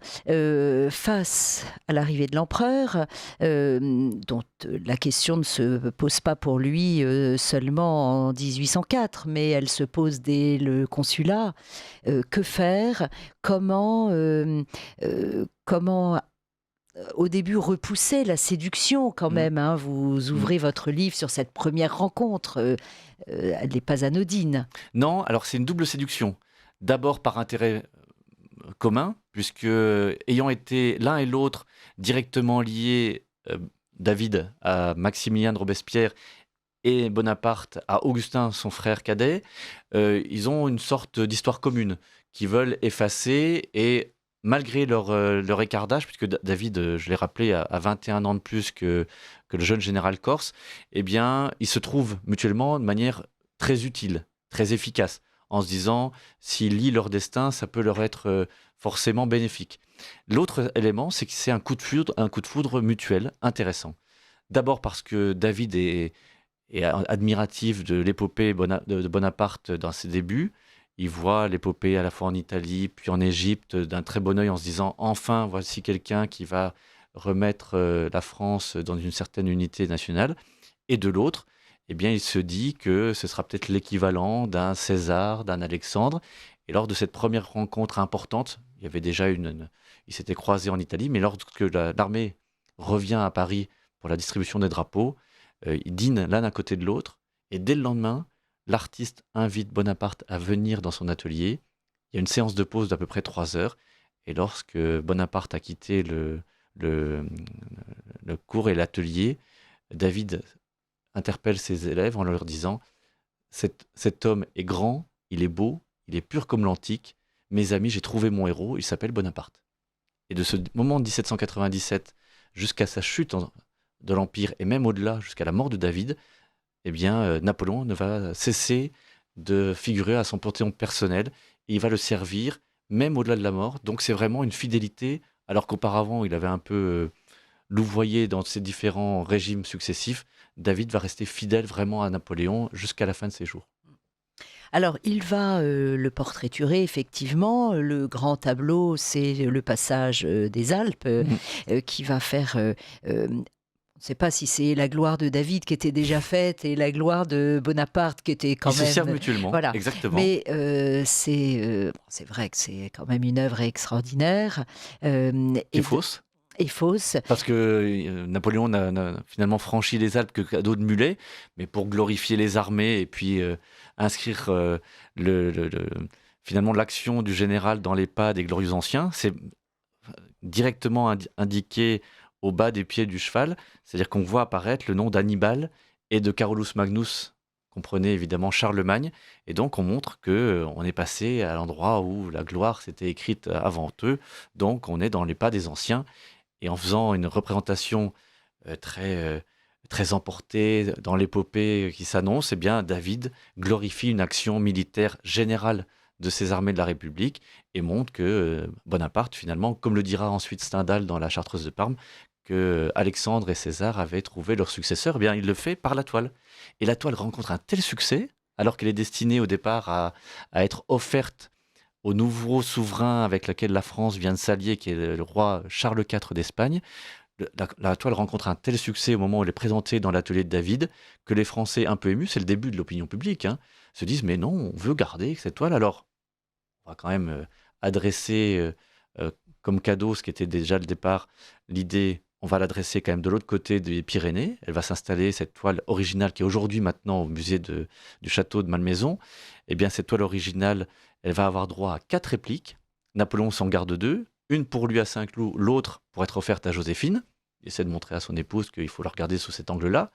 A: face à l'arrivée de l'empereur, dont la question ne se pose pas pour lui seulement en 1804, mais elle se pose dès le consulat. Que faire? Comment au début repousser la séduction quand même, hein. Vous ouvrez votre livre sur cette première rencontre, elle n'est pas anodine.
B: Non, alors c'est une double séduction. D'abord par intérêt commun, puisque ayant été l'un et l'autre directement liés, David à Maximilien de Robespierre et Bonaparte à Augustin, son frère cadet, ils ont une sorte d'histoire commune qu'ils veulent effacer et malgré leur écart d'âge, puisque David, je l'ai rappelé, a 21 ans de plus que le jeune général corse, eh bien, ils se trouvent mutuellement de manière très utile, très efficace, en se disant, s'ils lient leur destin, ça peut leur être forcément bénéfique. L'autre élément, c'est que c'est un coup de foudre mutuel intéressant. D'abord parce que David est admiratif de l'épopée de Bonaparte dans ses débuts. Il voit l'épopée à la fois en Italie puis en Égypte d'un très bon œil en se disant enfin voici quelqu'un qui va remettre la France dans une certaine unité nationale. Et de l'autre, eh bien, il se dit que ce sera peut-être l'équivalent d'un César, d'un Alexandre. Et lors de cette première rencontre importante, il y avait déjà ils s'étaient croisés en Italie, mais lorsque l'armée revient à Paris pour la distribution des drapeaux, ils dînent l'un à côté de l'autre, et dès le lendemain, l'artiste invite Bonaparte à venir dans son atelier. Il y a une séance de pause d'à peu près 3 heures, et lorsque Bonaparte a quitté le cours et l'atelier, David interpelle ses élèves en leur disant « Cet homme est grand, il est beau, il est pur comme l'antique. Mes amis, j'ai trouvé mon héros, il s'appelle Bonaparte. » Et de ce moment de 1797 jusqu'à sa chute de l'Empire, et même au-delà, jusqu'à la mort de David, eh bien, Napoléon ne va cesser de figurer à son panthéon personnel, et il va le servir, même au-delà de la mort. Donc c'est vraiment une fidélité, alors qu'auparavant, il avait un peu louvoyé dans ses différents régimes successifs. David va rester fidèle vraiment à Napoléon jusqu'à la fin de ses jours.
A: Alors, il va le portraiturer, effectivement. Le grand tableau, c'est le passage des Alpes qui va faire... on ne sait pas si c'est la gloire de David qui était déjà faite et la gloire de Bonaparte qui était quand même...
B: Ils se servent mutuellement,
A: voilà.
B: Exactement.
A: Mais c'est vrai que c'est quand même une œuvre extraordinaire.
B: Et fausse.
A: Et fausse.
B: Parce que Napoléon n'a finalement franchi les Alpes que à dos de mulet, mais pour glorifier les armées et puis inscrire finalement l'action du général dans les pas des glorieux anciens, c'est directement indiqué au bas des pieds du cheval, c'est-à-dire qu'on voit apparaître le nom d'Hannibal et de Carolus Magnus, comprenez évidemment Charlemagne, et donc on montre qu'on est passé à l'endroit où la gloire s'était écrite avant eux, donc on est dans les pas des anciens. Et en faisant une représentation très emportée dans l'épopée qui s'annonce, eh bien, David glorifie une action militaire générale de ces armées de la République et montre que Bonaparte, finalement, comme le dira ensuite Stendhal dans la Chartreuse de Parme, que Alexandre et César avaient trouvé leur successeur, eh bien, il le fait par la toile. Et la toile rencontre un tel succès, alors qu'elle est destinée au départ à être offerte au nouveau souverain avec lequel la France vient de s'allier, qui est le roi Charles IV d'Espagne. La toile rencontre un tel succès au moment où elle est présentée dans l'atelier de David, que les Français, un peu émus, c'est le début de l'opinion publique, se disent « mais non, on veut garder cette toile, alors on va quand même adresser comme cadeau, ce qui était déjà le départ, l'idée, on va l'adresser quand même de l'autre côté des Pyrénées. Elle va s'installer, cette toile originale qui est aujourd'hui maintenant au musée du château de Malmaison. Eh bien, cette toile originale, elle va avoir droit à 4 répliques. Napoléon s'en garde 2, une pour lui à Saint-Cloud, l'autre pour être offerte à Joséphine. Il essaie de montrer à son épouse qu'il faut la regarder sous cet angle-là.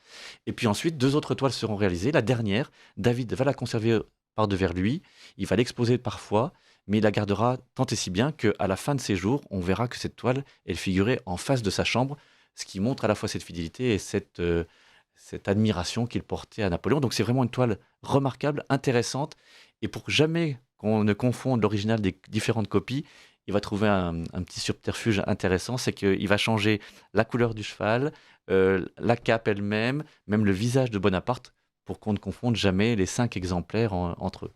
B: Et puis ensuite, 2 autres toiles seront réalisées. La dernière, David va la conserver par devers lui. Il va l'exposer parfois, mais il la gardera tant et si bien qu'à la fin de ses jours, on verra que cette toile, elle figurait en face de sa chambre, ce qui montre à la fois cette fidélité et cette admiration qu'il portait à Napoléon. Donc c'est vraiment une toile remarquable, intéressante, et pour jamais qu'on ne confonde l'original des différentes copies, il va trouver un petit subterfuge intéressant, c'est qu'il va changer la couleur du cheval, la cape elle-même, même le visage de Bonaparte, pour qu'on ne confonde jamais les 5 exemplaires entre eux.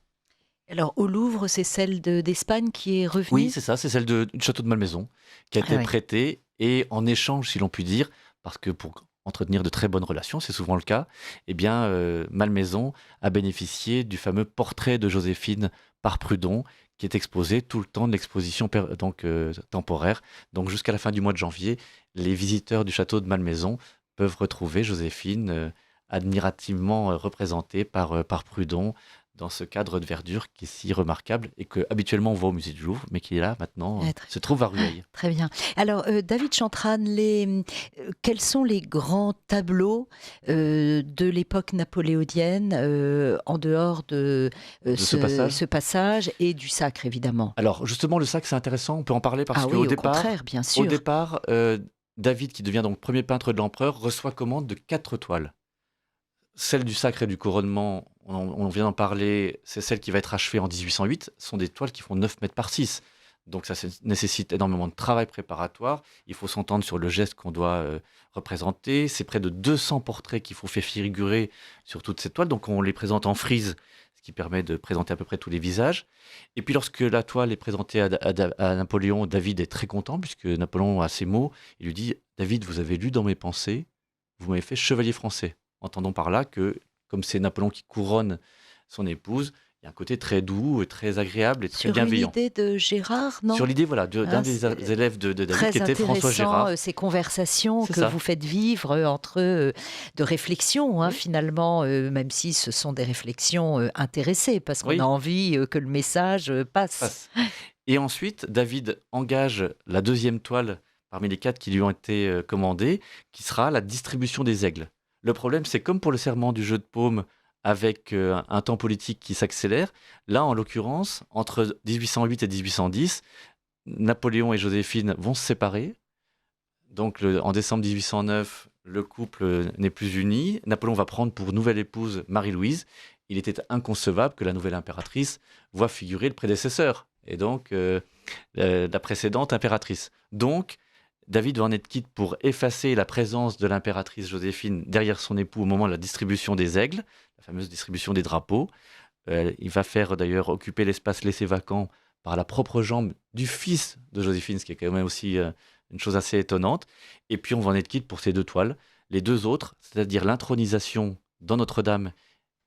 A: Alors, au Louvre, c'est celle d'Espagne qui est revenue?
B: Oui, c'est ça, c'est celle du château de Malmaison, qui a été
A: Oui.
B: prêtée, et en échange, si l'on peut dire, parce que pour entretenir de très bonnes relations, c'est souvent le cas, eh bien, Malmaison a bénéficié du fameux portrait de Joséphine par Prudhon, qui est exposé tout le temps de l'exposition temporaire. Donc jusqu'à la fin du mois de janvier, les visiteurs du château de Malmaison peuvent retrouver Joséphine admirativement représentée par Prudhon, dans ce cadre de verdure qui est si remarquable et que habituellement on voit au musée du Louvre, mais qui est là maintenant, se trouve à Rueil.
A: Très bien. Alors, David Chantran, quels sont les grands tableaux de l'époque napoléonienne en dehors de ce passage et du Sacre, évidemment?
B: Alors justement, le Sacre, c'est intéressant, on peut en parler parce qu'au
A: contraire, bien sûr.
B: Au départ, David, qui devient donc premier peintre de l'empereur, reçoit commande de 4 toiles. Celle du Sacre et du couronnement, on vient d'en parler, c'est celle qui va être achevée en 1808. Ce sont des toiles qui font 9 mètres par 6. Donc ça nécessite énormément de travail préparatoire. Il faut s'entendre sur le geste qu'on doit représenter. C'est près de 200 portraits qu'il faut faire figurer sur toutes ces toiles. Donc on les présente en frise, ce qui permet de présenter à peu près tous les visages. Et puis lorsque la toile est présentée à Napoléon, David est très content, puisque Napoléon a ces mots. Il lui dit « David, vous avez lu dans mes pensées, vous m'avez fait chevalier français ». Entendons par là que, comme c'est Napoléon qui couronne son épouse, il y a un côté très doux, très agréable et très bienveillant.
A: Sur l'idée de Gérard, non?
B: Sur l'idée, voilà, d'un des élèves de David, qui était François Gérard.
A: Très intéressant, ces conversations que vous faites vivre entre eux, de réflexion, finalement, même si ce sont des réflexions intéressées, parce qu'on a envie que le message passe.
B: Et ensuite, David engage la deuxième toile parmi les 4 qui lui ont été commandées, qui sera la distribution des aigles. Le problème, c'est comme pour le serment du jeu de paume, avec un temps politique qui s'accélère. Là, en l'occurrence, entre 1808 et 1810, Napoléon et Joséphine vont se séparer. Donc, en décembre 1809, le couple n'est plus uni. Napoléon va prendre pour nouvelle épouse Marie-Louise. Il était inconcevable que la nouvelle impératrice voie figurer le prédécesseur, et donc la précédente impératrice. Donc, David va en être quitte pour effacer la présence de l'impératrice Joséphine derrière son époux au moment de la distribution des aigles, la fameuse distribution des drapeaux. Il va faire d'ailleurs occuper l'espace laissé vacant par la propre jambe du fils de Joséphine, ce qui est quand même aussi une chose assez étonnante. Et puis on va en être quitte pour ces 2 toiles. Les 2 autres, c'est-à-dire l'intronisation dans Notre-Dame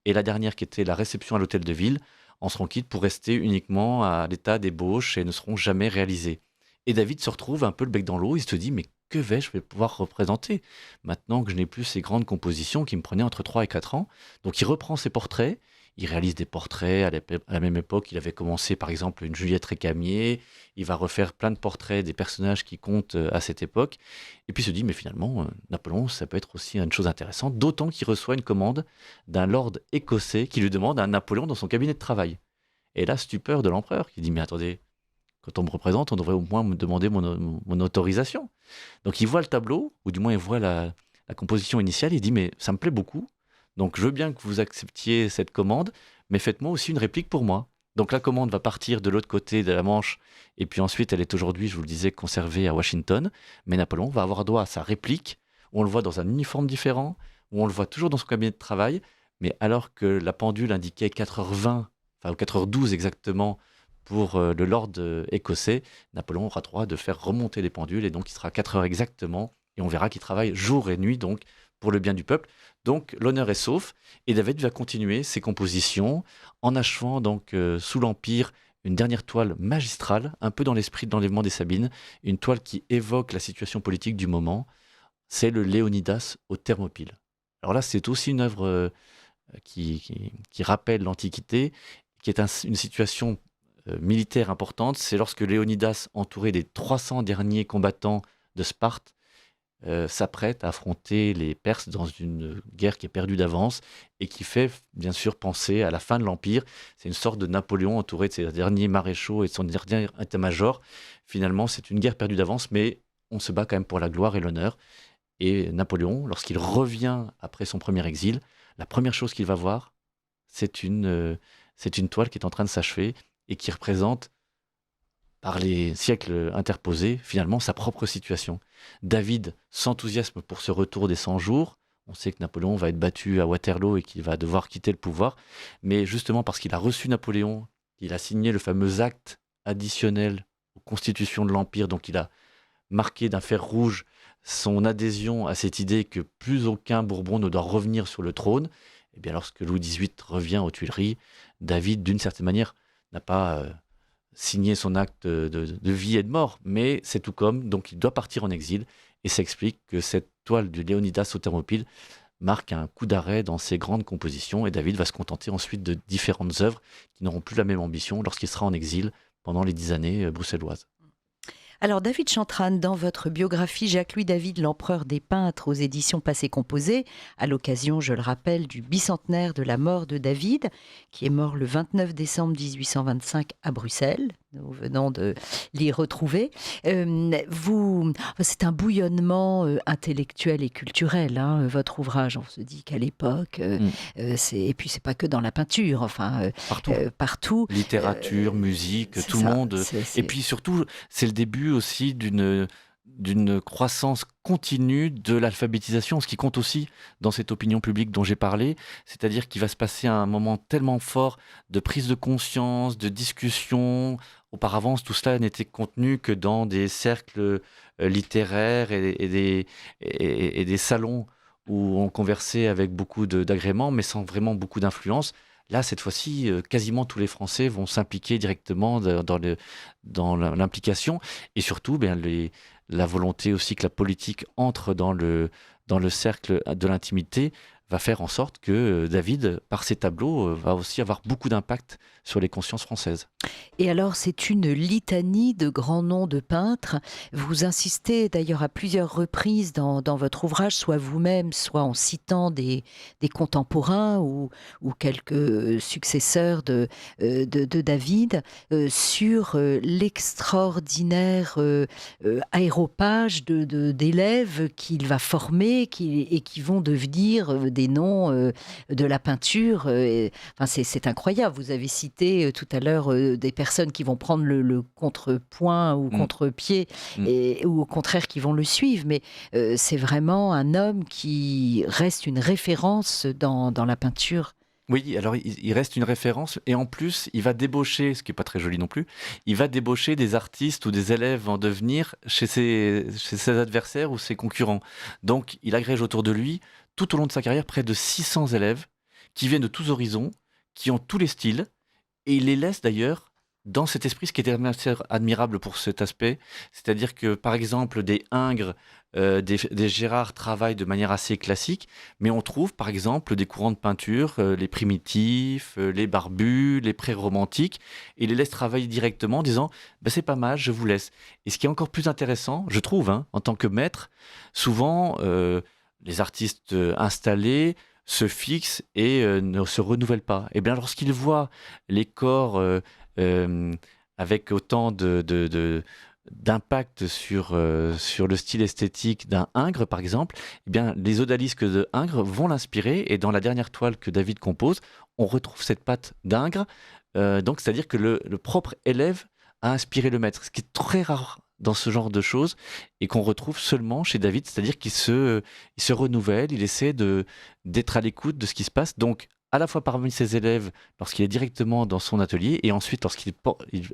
B: et la dernière qui était la réception à l'hôtel de ville, en seront quittes pour rester uniquement à l'état d'ébauche et ne seront jamais réalisées. Et David se retrouve un peu le bec dans l'eau, il se dit « mais que vais-je pouvoir représenter maintenant que je n'ai plus ces grandes compositions qui me prenaient entre 3 et 4 ans ?» Donc il reprend ses portraits, il réalise des portraits. À la même époque, il avait commencé par exemple une Juliette Récamier, il va refaire plein de portraits des personnages qui comptent à cette époque, et puis il se dit « mais finalement, Napoléon, ça peut être aussi une chose intéressante », d'autant qu'il reçoit une commande d'un lord écossais qui lui demande un Napoléon dans son cabinet de travail. Et là, stupeur de l'empereur qui dit « mais attendez, quand on me représente, on devrait au moins me demander mon autorisation. » Donc il voit le tableau, ou du moins il voit la composition initiale, il dit « mais ça me plaît beaucoup, donc je veux bien que vous acceptiez cette commande, mais faites-moi aussi une réplique pour moi. » Donc la commande va partir de l'autre côté de la Manche, et puis ensuite elle est aujourd'hui, je vous le disais, conservée à Washington, mais Napoléon va avoir droit à sa réplique, où on le voit dans un uniforme différent, où on le voit toujours dans son cabinet de travail, mais alors que la pendule indiquait 4h20, enfin 4h12 exactement, pour le lord écossais, Napoléon aura droit de faire remonter les pendules, et donc il sera 4 heures exactement, et on verra qu'il travaille jour et nuit donc pour le bien du peuple. Donc l'honneur est sauf, et David va continuer ses compositions en achevant donc sous l'Empire une dernière toile magistrale, un peu dans l'esprit de l'enlèvement des Sabines, une toile qui évoque la situation politique du moment. C'est le Léonidas aux Thermopyles. Alors là, c'est aussi une œuvre qui rappelle l'Antiquité, qui est une situation militaire importante. C'est lorsque Léonidas, entouré des 300 derniers combattants de Sparte, s'apprête à affronter les Perses dans une guerre qui est perdue d'avance et qui fait bien sûr penser à la fin de l'Empire. C'est une sorte de Napoléon entouré de ses derniers maréchaux et de son dernier état-major. Finalement, c'est une guerre perdue d'avance, mais on se bat quand même pour la gloire et l'honneur. Et Napoléon, lorsqu'il revient après son premier exil, la première chose qu'il va voir, c'est une toile qui est en train de s'achever et qui représente, par les siècles interposés, finalement sa propre situation. David s'enthousiasme pour ce retour des 100 jours. On sait que Napoléon va être battu à Waterloo et qu'il va devoir quitter le pouvoir. Mais justement parce qu'il a reçu Napoléon, il a signé le fameux acte additionnel aux constitutions de l'Empire, donc il a marqué d'un fer rouge son adhésion à cette idée que plus aucun Bourbon ne doit revenir sur le trône. Et bien lorsque Louis XVIII revient aux Tuileries, David, d'une certaine manière, n'a pas signé son acte de vie et de mort, mais c'est tout comme, donc il doit partir en exil, et ça explique que cette toile de Léonidas aux Thermopyles marque un coup d'arrêt dans ses grandes compositions, et David va se contenter ensuite de différentes œuvres qui n'auront plus la même ambition lorsqu'il sera en exil pendant les 10 années bruxelloises.
A: Alors David Chantrane, dans votre biographie Jacques-Louis David, l'empereur des peintres aux éditions Passé Composé, à l'occasion, je le rappelle, du bicentenaire de la mort de David, qui est mort le 29 décembre 1825 à Bruxelles. Nous venons de l'y retrouver. C'est un bouillonnement intellectuel et culturel, hein, votre ouvrage. On se dit qu'à l'époque, et puis c'est pas que dans la peinture, partout.
B: Littérature, musique, tout le monde. Et puis surtout, c'est le début aussi d'une croissance continue de l'alphabétisation, ce qui compte aussi dans cette opinion publique dont j'ai parlé, c'est-à-dire qu'il va se passer un moment tellement fort de prise de conscience, de discussion. Auparavant, tout cela n'était contenu que dans des cercles littéraires et des salons où on conversait avec beaucoup d'agréments, mais sans vraiment beaucoup d'influence. Là, cette fois-ci, quasiment tous les Français vont s'impliquer directement dans l'implication, et surtout, la volonté aussi que la politique entre dans le cercle de l'intimité va faire en sorte que David, par ses tableaux, va aussi avoir beaucoup d'impact sur les consciences françaises.
A: Et alors, c'est une litanie de grands noms de peintres. Vous insistez d'ailleurs à plusieurs reprises dans votre ouvrage, soit vous-même, soit en citant des contemporains ou quelques successeurs de David, sur l'extraordinaire aéropage d'élèves qu'il va former et qui vont devenir des noms de la peinture. C'est incroyable. Vous avez cité tout à l'heure des personnes qui vont prendre le contrepoint ou contre-pied ou au contraire qui vont le suivre, mais c'est vraiment un homme qui reste une référence dans la peinture.
B: Oui, alors il reste une référence, et en plus il va débaucher, ce qui n'est pas très joli non plus, il va débaucher des artistes ou des élèves en devenir chez ses adversaires ou ses concurrents. Donc il agrège autour de lui, tout au long de sa carrière, près de 600 élèves qui viennent de tous horizons, qui ont tous les styles, et il les laisse d'ailleurs dans cet esprit, ce qui était assez admirable pour cet aspect, c'est-à-dire que par exemple des Ingres, des Gérard travaillent de manière assez classique, mais on trouve par exemple des courants de peinture, les primitifs, les barbus, les pré-romantiques, et les laisse travailler directement en disant c'est pas mal, je vous laisse. Et ce qui est encore plus intéressant, je trouve, en tant que maître, souvent les artistes installés se fixent et ne se renouvellent pas. Et bien lorsqu'ils voient les corps avec autant d'impact sur le style esthétique d'un Ingres, par exemple, eh bien, les odalisques de Ingres vont l'inspirer, et dans la dernière toile que David compose, on retrouve cette patte d'Ingres, donc c'est-à-dire que le propre élève a inspiré le maître, ce qui est très rare dans ce genre de choses, et qu'on retrouve seulement chez David, c'est-à-dire qu'il se renouvelle, il essaie d'être à l'écoute de ce qui se passe, donc à la fois parmi ses élèves lorsqu'il est directement dans son atelier, et ensuite lorsqu'ils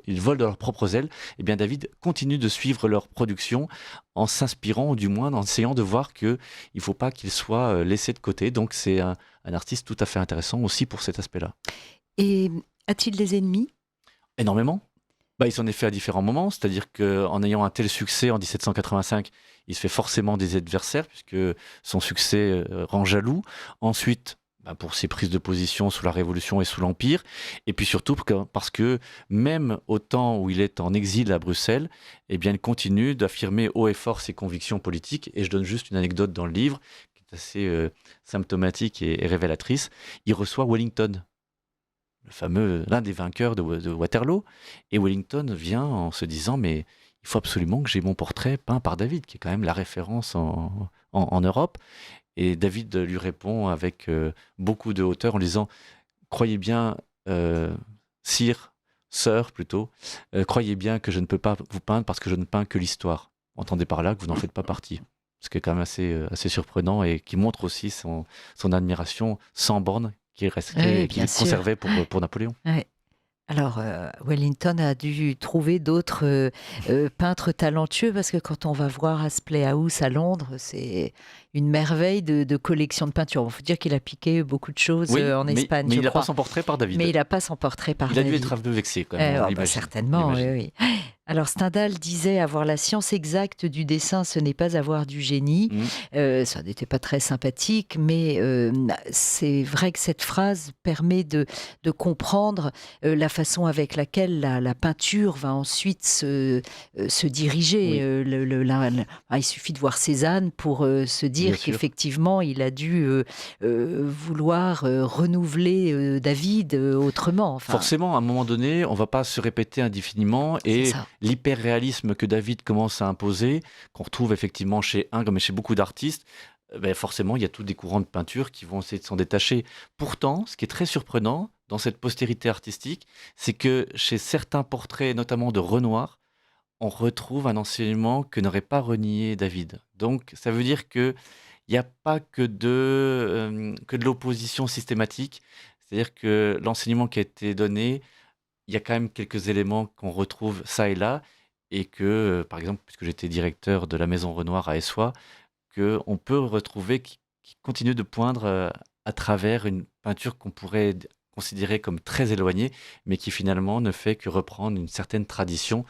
B: volent de leurs propres ailes, eh bien David continue de suivre leur production en s'inspirant, ou du moins en essayant de voir qu'il ne faut pas qu'il soit laissé de côté. Donc c'est un artiste tout à fait intéressant aussi pour cet aspect-là.
A: Et a-t-il des ennemis ?
B: Énormément. Il s'en est fait à différents moments, c'est-à-dire qu'en ayant un tel succès en 1785, il se fait forcément des adversaires, puisque son succès rend jaloux. Ensuite, pour ses prises de position sous la Révolution et sous l'Empire, et puis surtout parce que même au temps où il est en exil à Bruxelles, eh bien, il continue d'affirmer haut et fort ses convictions politiques. Et je donne juste une anecdote dans le livre, qui est assez symptomatique et révélatrice. Il reçoit Wellington, l'un des vainqueurs de Waterloo, et Wellington vient en se disant mais il faut absolument que j'ai mon portrait peint par David, qui est quand même la référence en Europe. Et David lui répond avec beaucoup de hauteur en disant croyez bien, sire, sœur plutôt, croyez bien que je ne peux pas vous peindre parce que je ne peins que l'histoire. Entendez par là que vous n'en faites pas partie. Ce qui est quand même assez surprenant, et qui montre aussi son admiration sans borne qui est conservé pour Napoléon.
A: Ouais. Alors, Wellington a dû trouver d'autres peintres talentueux parce que quand on va voir Aspley House à Londres, c'est une merveille de collection de peintures. Il faut dire qu'il a piqué beaucoup de choses en Espagne,
B: mais
A: je
B: il n'a
A: crois.
B: pas son portrait par David.
A: Mais il n'a pas son portrait par
B: Il a
A: David.
B: dû être un peu vexé quand même.
A: Certainement, oui. Alors Stendhal disait avoir la science exacte du dessin, ce n'est pas avoir du génie. Ça n'était pas très sympathique, mais c'est vrai que cette phrase permet de comprendre la façon avec laquelle la peinture va ensuite se diriger. Il suffit de voir Cézanne pour se dire qu'effectivement, il a dû vouloir renouveler David autrement. Enfin,
B: forcément, à un moment donné, on ne va pas se répéter indéfiniment et l'hyper-réalisme que David commence à imposer, qu'on retrouve effectivement chez comme chez beaucoup d'artistes, forcément, il y a tous des courants de peinture qui vont essayer de s'en détacher. Pourtant, ce qui est très surprenant dans cette postérité artistique, c'est que chez certains portraits, notamment de Renoir, on retrouve un enseignement que n'aurait pas renié David. Donc, ça veut dire qu'il n'y a pas que de l'opposition systématique. C'est-à-dire que l'enseignement qui a été donné, il y a quand même quelques éléments qu'on retrouve ça et là, et que, par exemple, puisque j'étais directeur de la Maison Renoir à Essoy, qu'on peut retrouver qui continue de poindre à travers une peinture qu'on pourrait considérer comme très éloignée, mais qui finalement ne fait que reprendre une certaine tradition,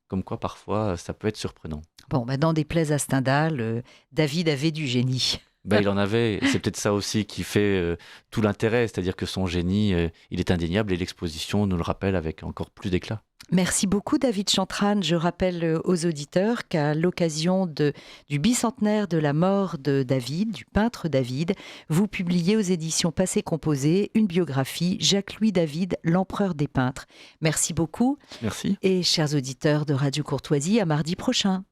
B: comme quoi parfois ça peut être surprenant.
A: Bon, n'en déplaise à Stendhal, David avait du génie.
B: Il en avait, et c'est peut-être ça aussi qui fait tout l'intérêt, c'est-à-dire que son génie, il est indéniable et l'exposition nous le rappelle avec encore plus d'éclat.
A: Merci beaucoup David Chantrane. Je rappelle aux auditeurs qu'à l'occasion du bicentenaire de la mort de David, du peintre David, vous publiez aux éditions Passé Composé une biographie Jacques-Louis David, l'empereur des peintres. Merci beaucoup.
B: Merci.
A: Et chers auditeurs de Radio Courtoisie, à mardi prochain.